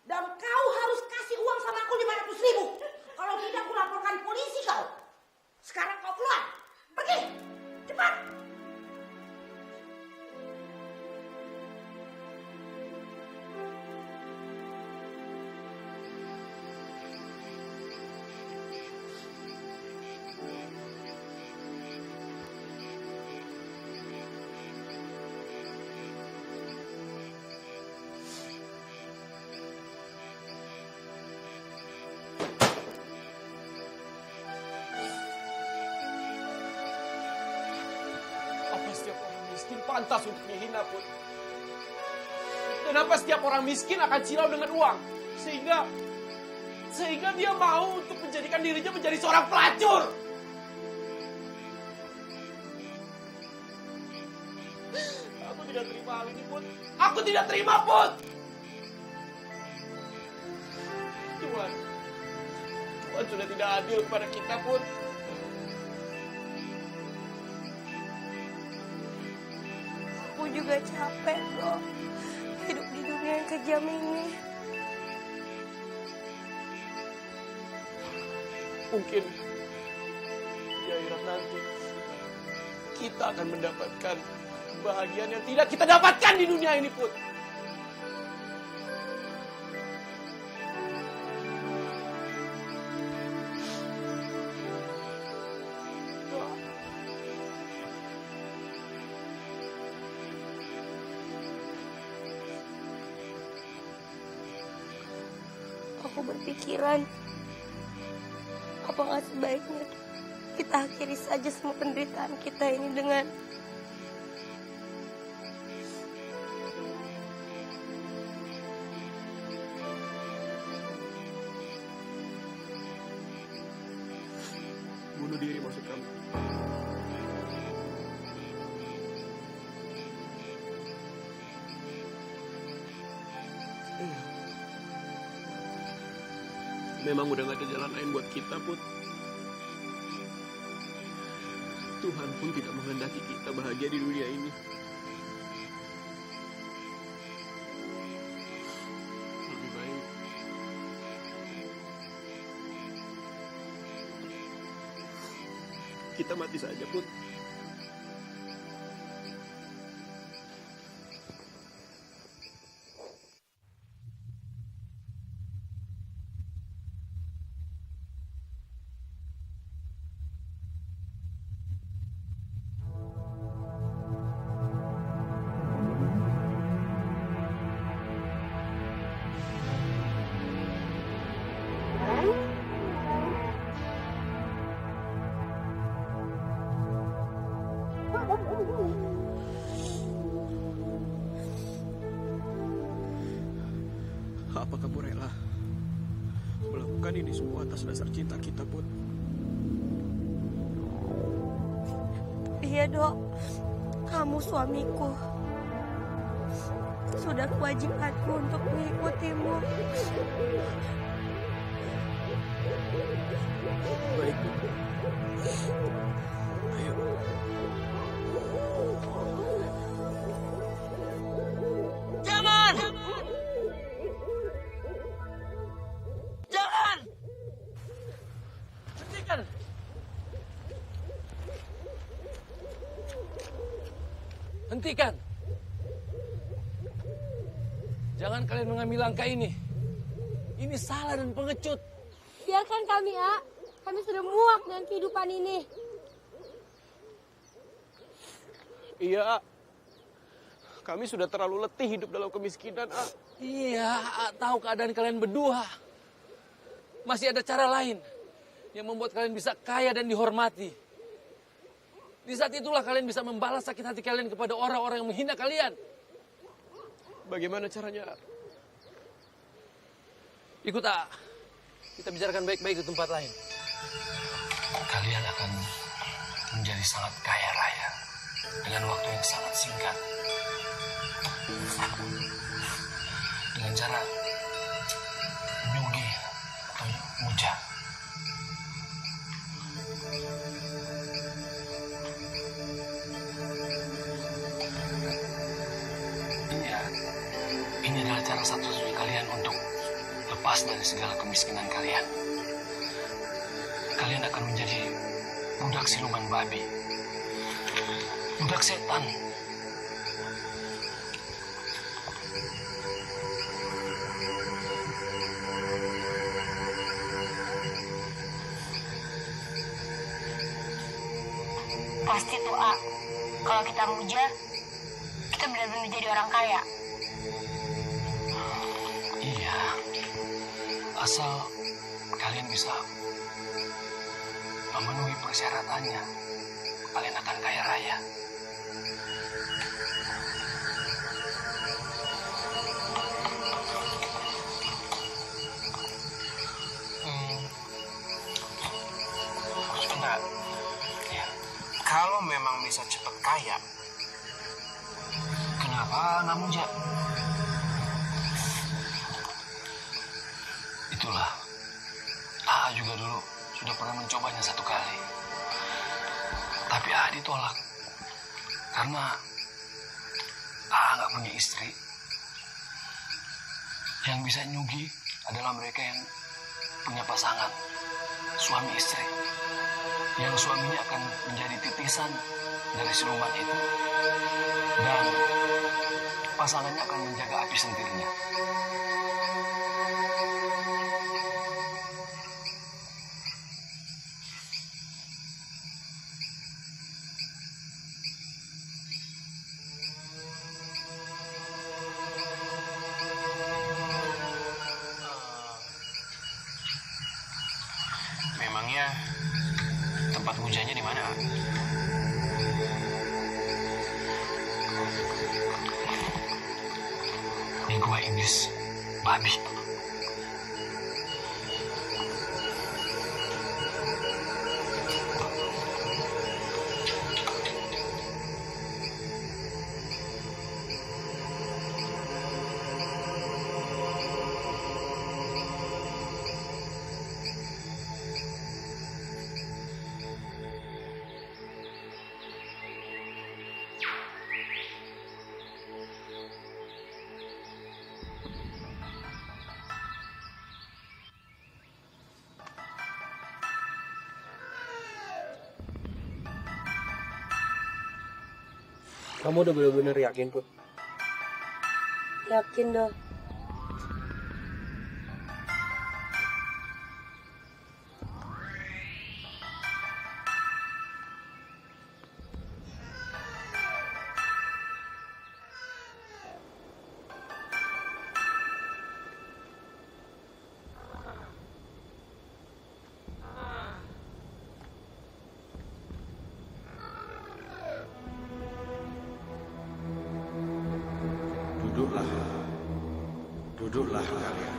Dan kau harus kasih uang sama aku 500.000. Kalau tidak aku laporkan polisi kau. Sekarang kau keluar. Pergi. Cepat. Setiap orang miskin pantas untuk dihina, Put. Kenapa setiap orang miskin akan silau dengan uang? Sehingga dia mau untuk menjadikan dirinya menjadi seorang pelacur. Aku tidak terima hal ini, Put. Aku tidak terima, Put. Tuhan sudah tidak adil kepada kita, Put. Aku juga capek, Bro. Hidup di dunia yang kejam ini. Mungkin di akhirat nanti kita akan mendapatkan kebahagiaan yang tidak kita dapatkan di dunia ini, Put. Aku berpikiran, apakah sebaiknya kita akhiri saja semua penderitaan kita ini dengan bunuh diri, maksud kamu? Memang udah gak ada jalan lain buat kita, Put. Tuhan pun tidak menghendaki kita bahagia di dunia ini. Lebih baik kita mati saja, Put. Apa kamu rela melakukan ini semua atas dasar cinta kita, Put? Iya, Dok. Kamu suamiku. Sudah kewajibanku untuk mengikutimu. Baik, Put. Ayo. Jangan! Jangan! Hentikan! Hentikan! Jangan kalian mengambil langkah ini. Ini salah dan pengecut. Biarkan kami, A. Kami sudah muak dengan kehidupan ini. Iya, kami sudah terlalu letih hidup dalam kemiskinan, A. Iya, tahu keadaan kalian berdua. Masih ada cara lain yang membuat kalian bisa kaya dan dihormati. Di saat itulah kalian bisa membalas sakit hati kalian kepada orang-orang yang menghina kalian. Bagaimana caranya? Ikut A. Kita bicarakan baik-baik di tempat lain. Kalian akan menjadi sangat kaya raya dengan waktu yang sangat singkat. Dengan cara lepas dari segala kemiskinan kalian. Kalian akan menjadi budak siluman babi, budak setan. Pasti tuh, A. Kalau kita muja, kita benar-benar jadi orang kaya. Iya, asal kalian bisa memenuhi persyaratannya, kalian akan kaya raya. Enggak. Ya. Kalau memang bisa cepat kaya, kenapa nggak muja? Itulah, AA juga dulu sudah pernah mencobanya 1 kali. Tapi AA ditolak. Karena AA nggak punya istri. Yang bisa nyugi adalah mereka yang punya pasangan, suami istri. Yang suaminya akan menjadi titisan dari siluman itu. Dan pasangannya akan menjaga api sentirnya. memangnya tempat mujanya di mana? Di gua iblis babi. Kamu udah bener-bener yakin, Put? Yakin dong. Duduklah. Duduklah kalian.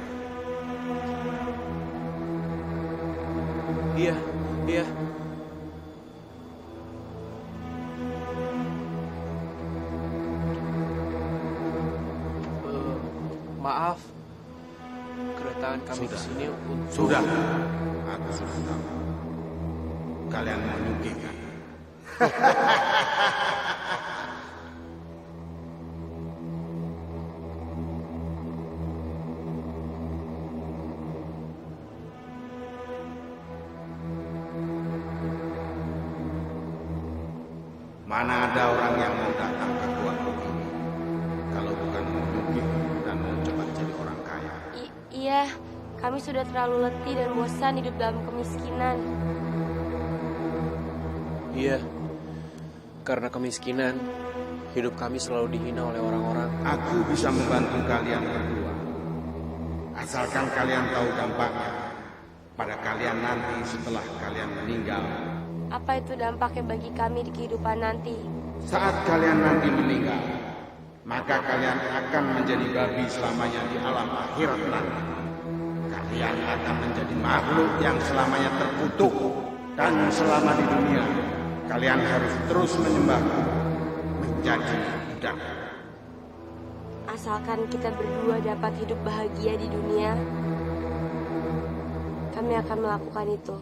Iya, iya. Maaf, kedatangan kami ke sini untuk... Sudah, aku sudah tahu. Kalian mau nyugi kan? Mana ada orang yang mau datang ke gua begini kalau bukan mau nyugi dan mau cepat jadi orang kaya. Iya, kami sudah terlalu letih dan bosan hidup dalam kemiskinan. Iya, karena kemiskinan, hidup kami selalu dihina oleh orang-orang. Aku bisa membantu kalian berdua. Asalkan kalian tahu dampaknya pada kalian nanti setelah kalian meninggal. Apa itu dampaknya bagi kami di kehidupan nanti? Saat kalian nanti meninggal, maka kalian akan menjadi babi selamanya di alam akhirat nanti. Kalian akan menjadi makhluk yang selamanya terkutuk. Dan selama di dunia, kalian harus terus menyembah menjadi budak. Asalkan kita berdua dapat hidup bahagia di dunia, kami akan melakukan itu.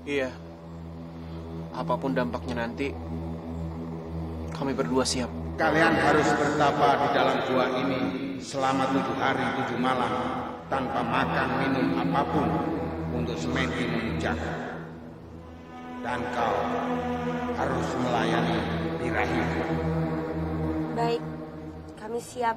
Iya, Apapun dampaknya nanti, kami berdua siap. Kalian harus bertapa di dalam gua ini selama 7 hari 7 malam tanpa makan minum apapun untuk semakin menjaga. Dan kau harus melayani birahi. Baik, kami siap.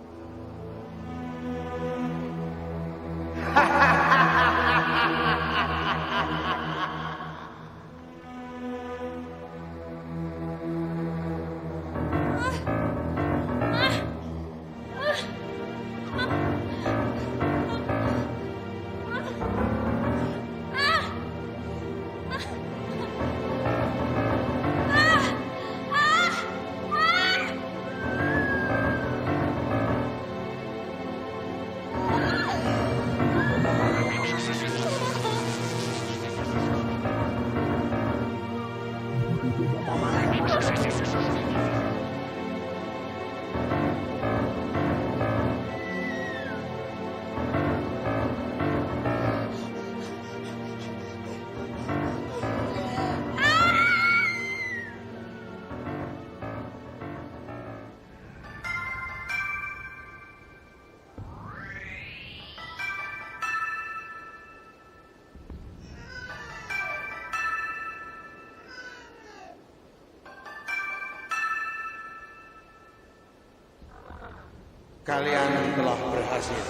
Kalian telah berhasil.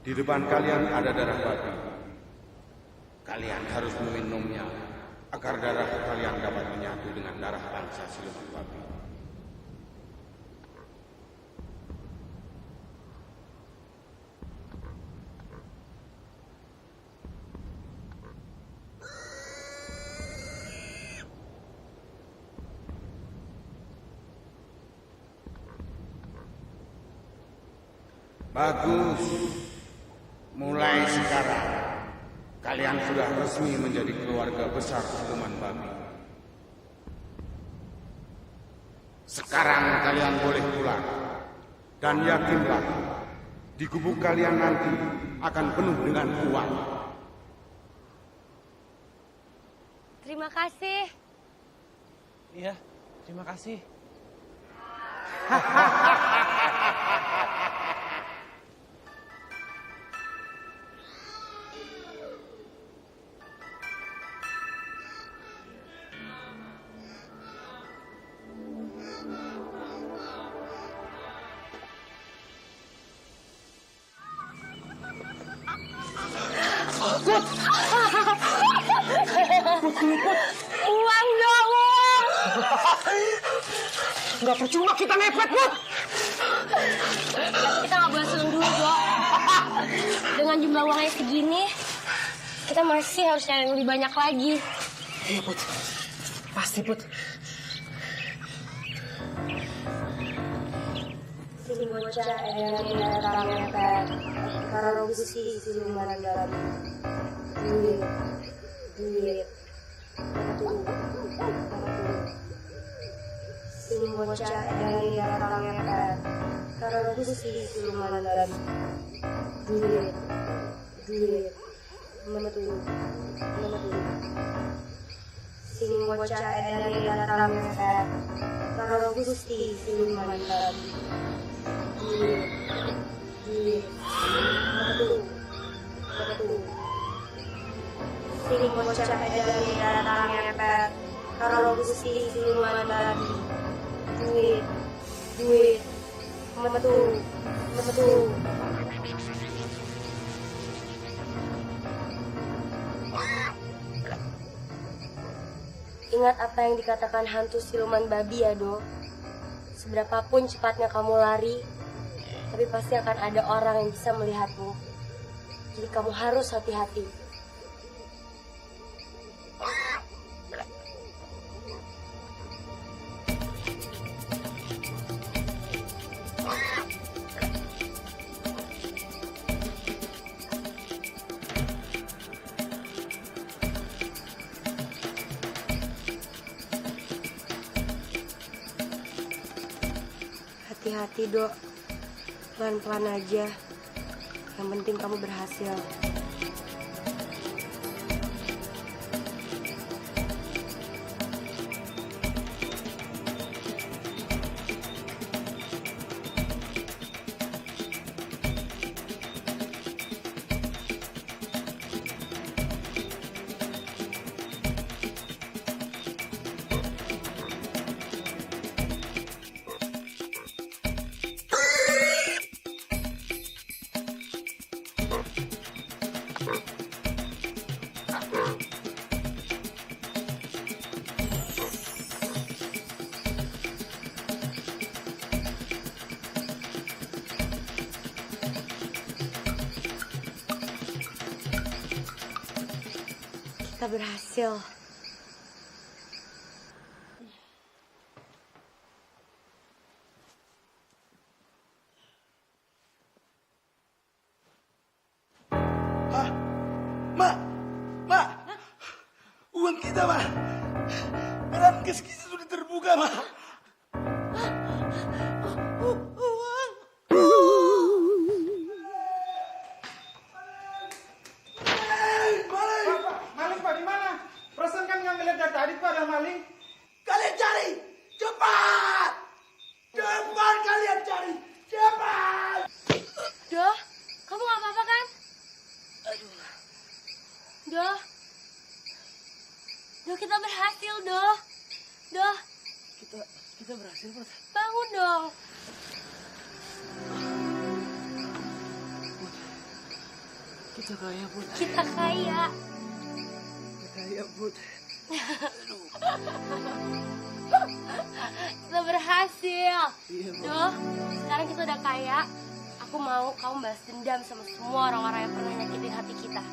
Di depan kalian ada darah babi. Kalian harus meminumnya agar darah kalian dapat menyatu dengan darah bangsa siluman babi. Bagus. Mulai sekarang, kalian sudah resmi menjadi keluarga besar siluman babi. Sekarang kalian boleh pulang. Dan yakinlah, di gubuk kalian nanti akan penuh dengan uang. Terima kasih. Iya, terima kasih. Uang dong, uang. Nggak percuma kita mepet, Put. Kita nggak boleh seneng dulu, Dok. Dengan jumlah uangnya segini, kita masih harus cari yang lebih banyak lagi. Iya, Put. Pasti, Put. Sini bocah yang datang mepet. Karena busi siluman dalam. Duit. Sini bocah yang datang mepet. Karena busi siluman dalam. Duit. Memetu. Sini bocah yang datang mepet. Karena busi siluman dalam. Duit. Memetu. Sini bocah yang datang mepet. Karena busi siluman dalam. Duit. Memetu. Ingat apa yang dikatakan hantu siluman babi ya, Dok. Seberapapun cepatnya kamu lari, tapi pasti akan ada orang yang bisa melihatmu. Jadi kamu harus hati-hati. hati-hati, Dok. Pelan-pelan aja. Yang penting kamu berhasil. Kita berhasil. Ma, uang kita, Ma. Berangkas kita sudah terbuka, Ma. Maling Pak di mana? Perasaan kan nggak ngeliat dari tadi Pak ada maling. Kalian cari, cepat! Cepat kalian cari, cepat! Doh, kamu gak apa-apa kan? Doh. Doh, kita berhasil, Doh. Doh. Kita berhasil, Pak. Bangun dong. Kita kaya, Put. Kita kaya. Kaya, Put. Kita berhasil. Iya, Bu. Doh, sekarang kita udah kaya. Aku mau kamu balas dendam sama semua orang-orang yang pernah nyakitin hati kita.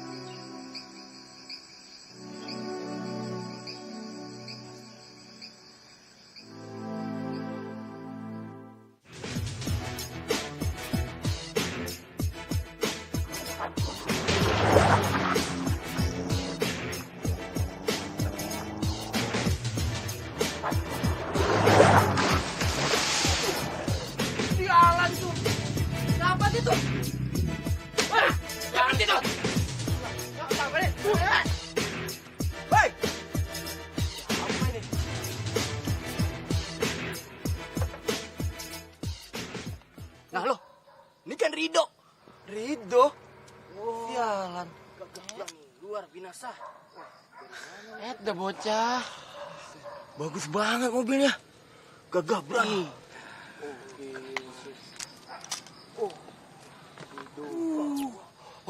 Sialan tuh. Siapa itu? Jangan itu. Apa ini? Hei. Apa ini? Nah lo, ini kan Rido. Rido? Sialan. Yang luar binasa. Ada bocah. Bagus banget mobilnya. Gagah berani.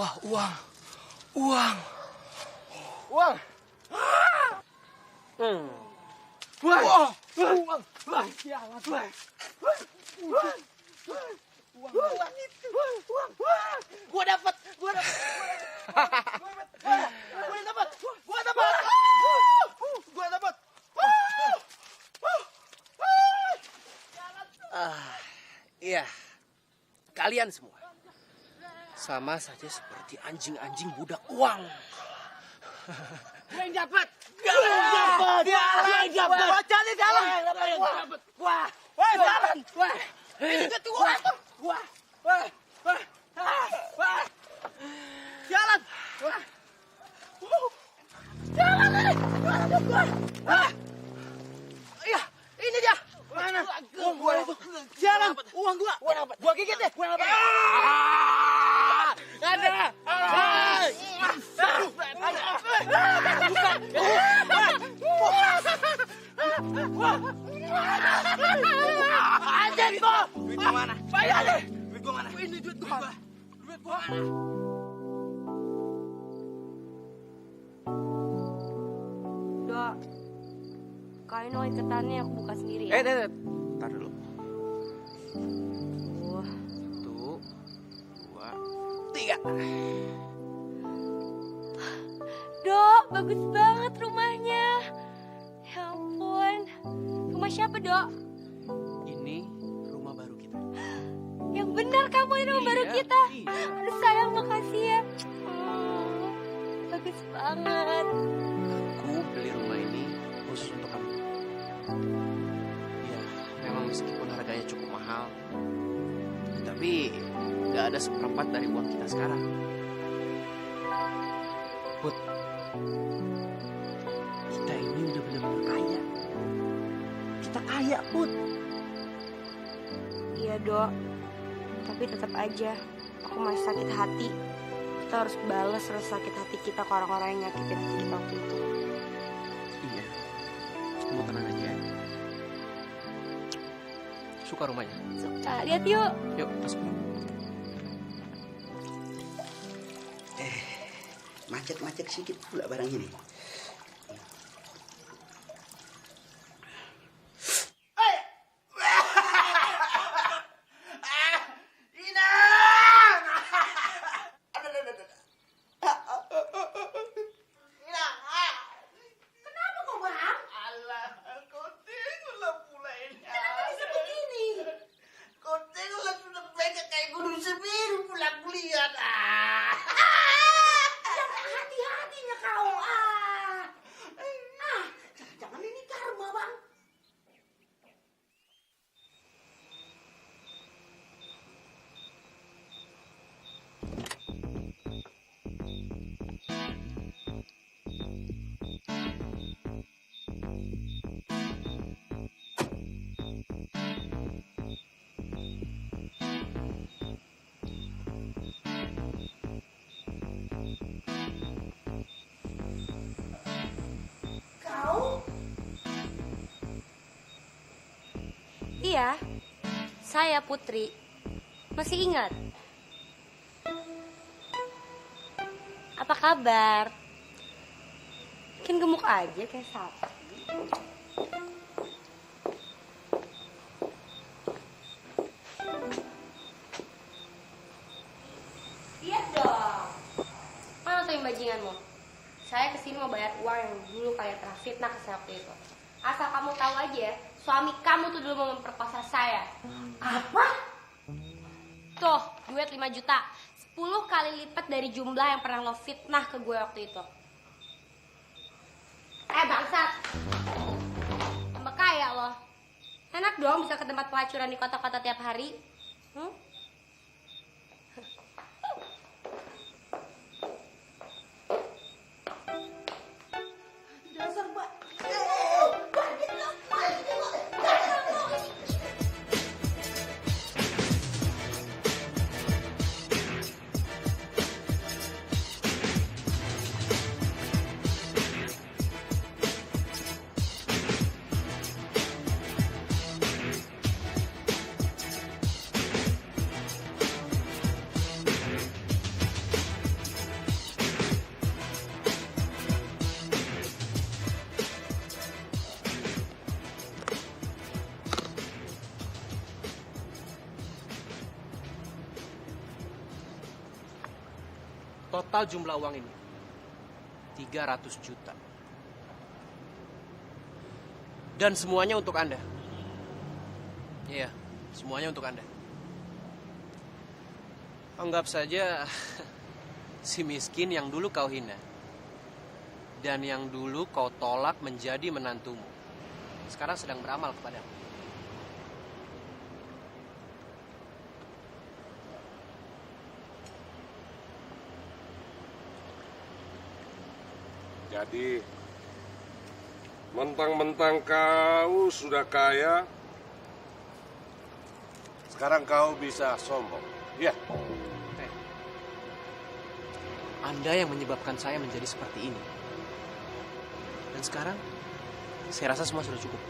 Wah, uang. Uang. Uang. Wah. Uang. Wah, sialan. Wah. Uang. Uang itu. Uang. Gua dapat. Gua dapat. Iya, kalian semua sama saja seperti anjing-anjing budak uang. Gue yang dapat. Dia dapat. Wah, jalan. Wah, jalan. Wah, ini ketua. Wah. Jalan. Wah. Jalan ini. Wah. Iya, ini dia. Mana? Uang gua itu. Jalan. Uang gua. Gua gigit deh. Gua dapat. Ada. Anjing kok. Duit gua mana? Bayar deh. Duit gua mana? Ini duit gua. Duit gua mana? Dok, kain dong iketannya aku buka sendiri ya. Ntar dulu. 1, 2, 3. Dok, bagus banget rumahnya. Ya ampun. Rumah siapa, Dok? Ini rumah baru kita. Yang benar kamu ini rumah baru kita. Aduh sayang, makasih ya. Bagus banget. Aku beli rumah ini khusus untuk kamu. Ya, memang meskipun harganya cukup mahal, Tapi nggak ada seperempat dari uang kita sekarang. Put, kita ini udah benar-benar kaya. Kita kaya, Put. Iya, Dok. Tapi tetap aja, aku masih sakit hati. Kita harus balas rasa sakit hati kita ke orang-orang yang nyakitin hati kita waktu itu. Iya. Kamu tenang aja ya. Suka rumahnya? Suka, lihat yuk. Yuk, masuk. Macet-macet sedikit pula barang ini. Iya, saya Putri. Masih ingat? Apa kabar? Makin gemuk aja kayak sapi. Lihat dong. Mana tuh yang bajinganmu? Saya kesini mau bayar uang yang dulu kalian pernah fitnah ke saya waktu itu. Asal kamu tahu aja, suami kamu tuh dulu mau memperkosa saya. Apa? Tuh, duit 5 juta. 10 kali lipat dari jumlah yang pernah lo fitnah ke gue waktu itu. Bangsat. Tambah kaya lo. Enak dong bisa ke tempat pelacuran di kota-kota tiap hari. Dasar mbak. Total jumlah uang ini 300 juta. Dan semuanya untuk Anda. Iya, semuanya untuk Anda. Anggap saja si miskin yang dulu kau hina dan yang dulu kau tolak menjadi menantumu sekarang sedang beramal kepadamu. Jadi, mentang-mentang kau sudah kaya, sekarang kau bisa sombong. Iya. Anda yang menyebabkan saya menjadi seperti ini. Dan sekarang, saya rasa semua sudah cukup.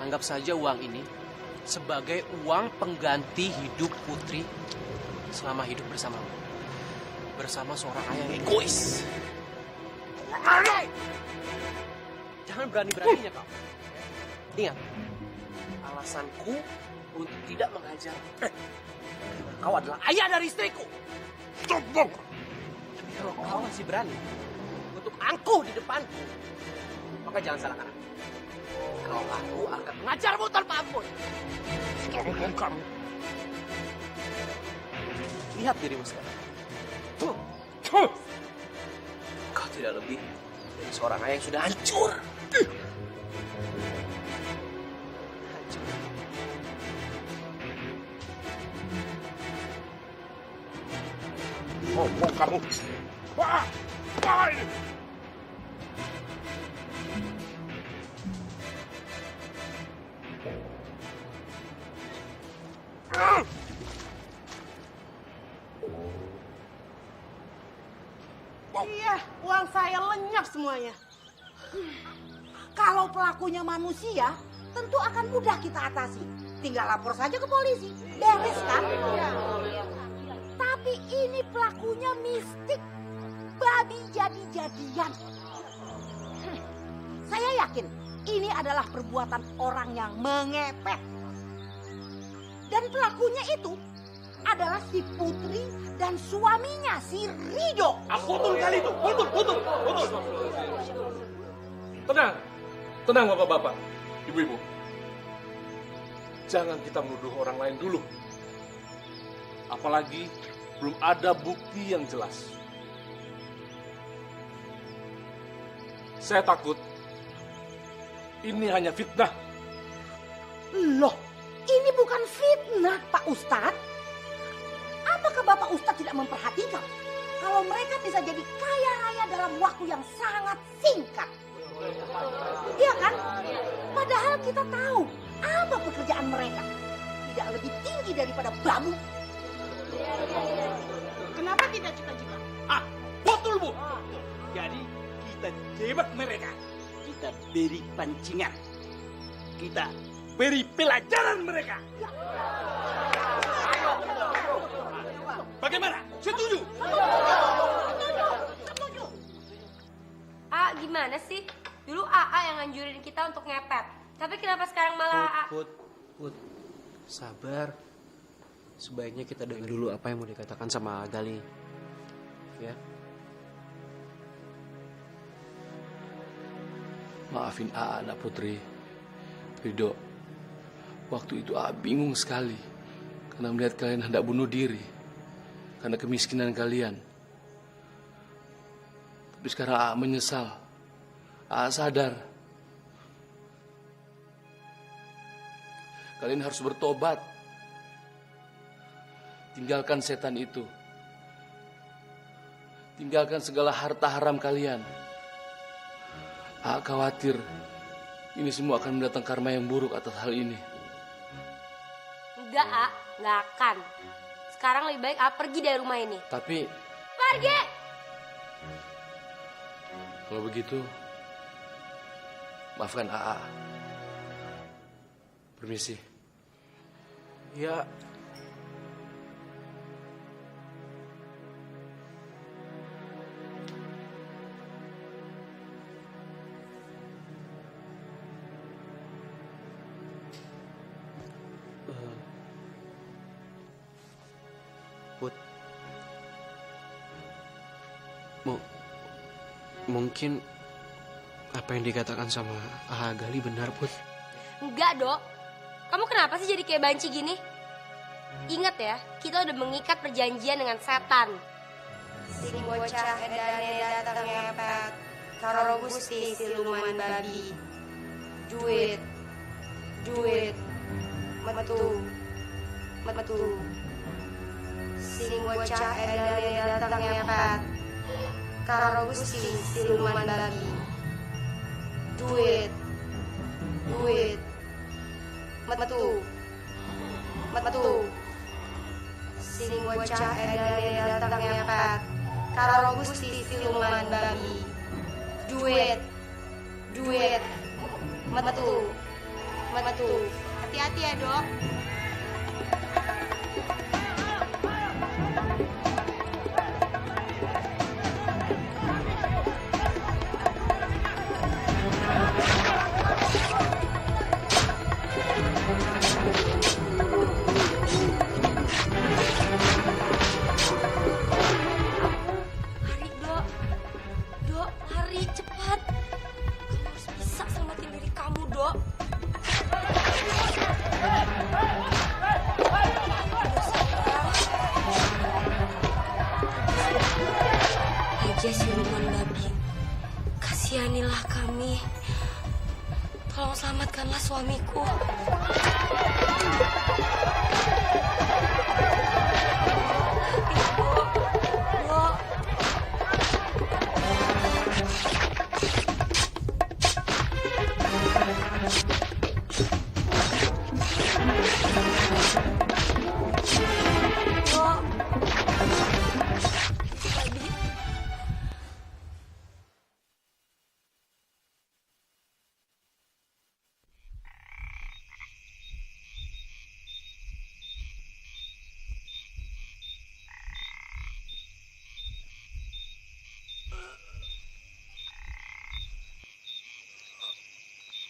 Anggap saja uang ini sebagai uang pengganti hidup Putri selama hidup bersamamu. Bersama seorang ayah yang egois. Jangan berani-beraninya kau. Ingat, alasanku untuk tidak mengajar. Kau adalah ayah dari istriku. Tapi kalau kau masih berani untuk angkuh di depanku, maka jangan salahkan aku. Kalau aku akan mengajarmu tanpa ampun. Kamu. Lihat dirimu sekarang. Kau tidak lebih dari seorang ayah yang sudah hancur. ngomong kamu. Wah, apa ini? Iya, uang saya lenyap semuanya. Kalau pelakunya manusia, tentu akan mudah kita atasi. Tinggal lapor saja ke polisi. Beres kan? Tapi ini pelakunya mistik. Babi jadi-jadian. Saya yakin ini adalah perbuatan orang yang mengepet. Dan pelakunya itu adalah si Putri dan suaminya, si Rido. Betul kali itu, betul. Tenang bapak-bapak, ibu-ibu. Jangan kita menuduh orang lain dulu. Apalagi belum ada bukti yang jelas. Saya takut ini hanya fitnah. Loh, ini bukan fitnah, Pak Ustadz. Apakah Bapak Ustadz tidak memperhatikan kalau mereka bisa jadi kaya raya dalam waktu yang sangat singkat? Iya kan? Padahal kita tahu apa pekerjaan mereka. Tidak lebih tinggi daripada babu. Kenapa tidak cita-cita? Betul, Bu. Jadi kita jebak mereka. Kita beri pancingan. Kita beri pelajaran mereka. Bagaimana? Setuju? Gimana sih? Dulu AA yang nganjurin kita untuk ngepet. Tapi kenapa sekarang malah AA? Put, sabar. Sebaiknya kita dengar dulu apa yang mau dikatakan sama Gali. Ya. Maafin AA, anak Putri. Rido, waktu itu AA bingung sekali karena melihat kalian hendak bunuh diri karena kemiskinan kalian. Tapi sekarang AA menyesal. AA sadar kalian harus bertobat. Tinggalkan setan itu. Tinggalkan segala harta haram kalian. AA khawatir ini semua akan mendatangkan karma yang buruk atas hal ini. Enggak, A. Nggak akan. Sekarang lebih baik A pergi dari rumah ini. Tapi... Pergi! Kalau begitu, maafkan AA. Permisi. Ya. Put. Mungkin apa yang dikatakan sama Gali benar, Put. Enggak, Dok. Kamu kenapa sih jadi kayak banci gini? Ingat ya, kita udah mengikat perjanjian dengan setan. Sing bocah edane datang ngepet, karo Gusti siluman babi. Duit, metu. Sing bocah edane datang ngepet, karo Gusti siluman babi. Duit, metu. Sing bocah edane datang ngepet, karo Gusti siluman babi. Duit, metu. Hati-hati ya, Dok. Siluman babi, kasihanilah kami. Tolong selamatkanlah suamiku. Dok,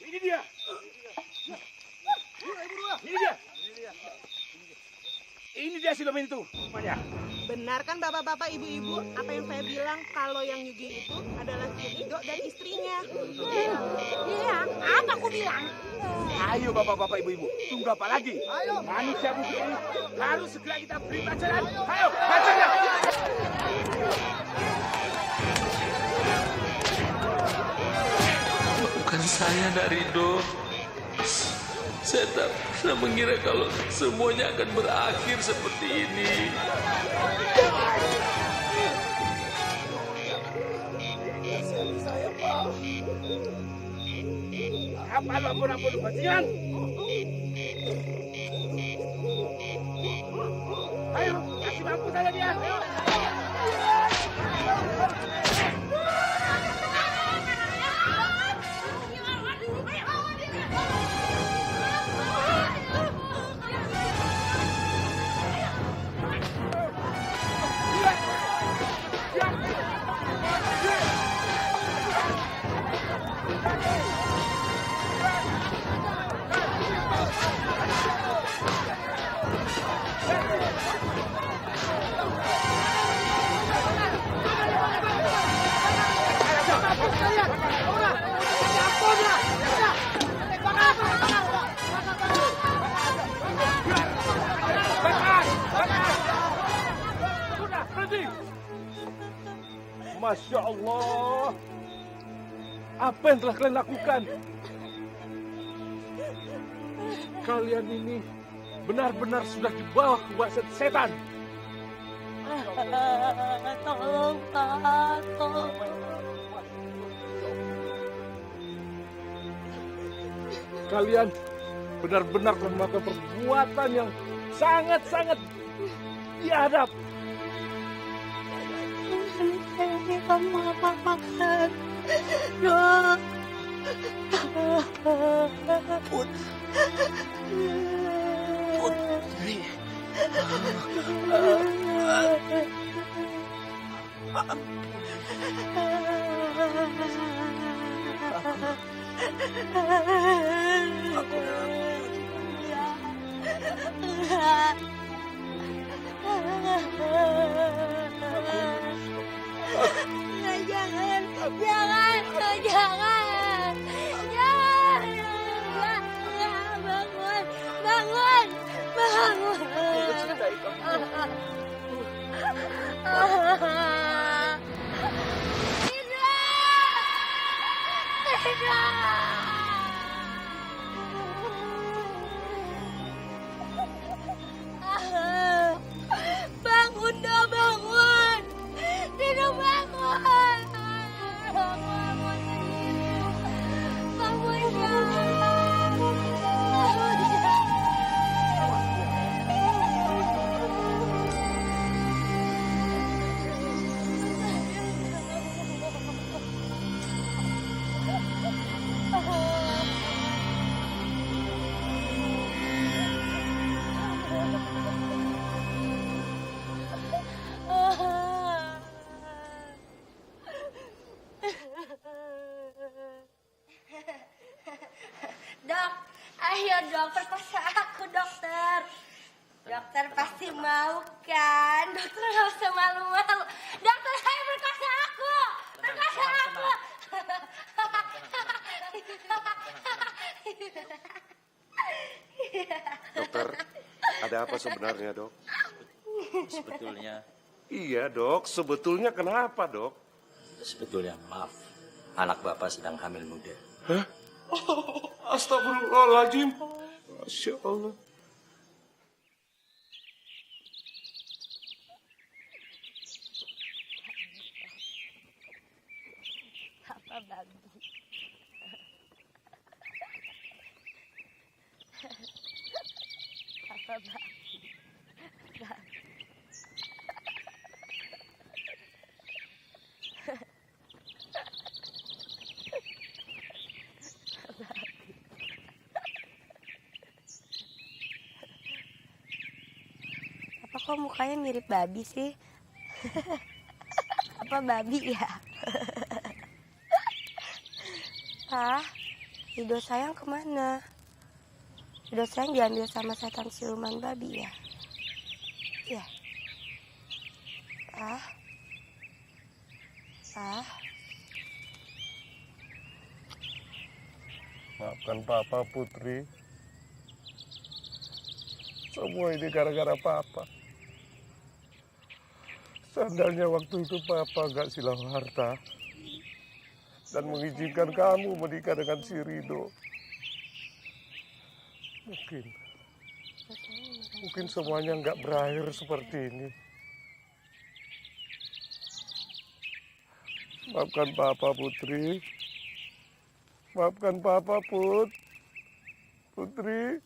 Ini dia. Ini dia. Ini dia Siluman itu. Rupanya. Benar kan bapak-bapak, ibu-ibu, apa yang saya bilang kalau yang nyugi itu adalah Ido dan istrinya? Iya, apa aku bilang? Ayo bapak-bapak ibu-ibu, tunggu apa lagi? Ayo. Manusia bukti ini harus segera kita beri pelajaran. Ayo, pelajaran. Bukan saya dari Ridho. Saya tak pernah mengira kalau semuanya akan berakhir seperti ini. Saya Pak. Apa lo ampun bajingan? Ayo, kasih mampu saya dia. Masya Allah, apa yang telah kalian lakukan? Kalian ini benar-benar sudah dibawa ke kuasa setan. Tolong Pak, tolong. Kalian benar-benar telah melakukan perbuatan yang sangat-sangat biadab. Ini kamu apa makan? Dok. Putri. Bangun dong, bangun. Tidur bangun. Bangun Dok, ayo dong perkosa aku dokter. Dokter pasti mau kan? Dokter nggak usah malu-malu. Dokter saya perkosa aku, perkosa aku. Dokter, ada apa sebenarnya, Dok? Sebetulnya. Iya, Dok. Sebetulnya kenapa, Dok? Sebetulnya, maaf. Anak Bapak sedang hamil muda. Hah? Astagfirullahaladzim. Masya Allah. Apa babi? Apa babi? Apa kok mukanya mirip babi sih? Apa babi ya? Pak, Ridho sayang kemana? Ridho sayang diambil sama setan siluman babi ya? Iya. Ah. Maafkan Papa, Putri. Semua ini gara-gara Papa. Seandainya waktu itu Papa gak silang harta dan mengizinkan kamu menikah dengan si Ridho, mungkin semuanya nggak berakhir seperti ini. Maafkan Papa, Putri. Maafkan Papa, Putri.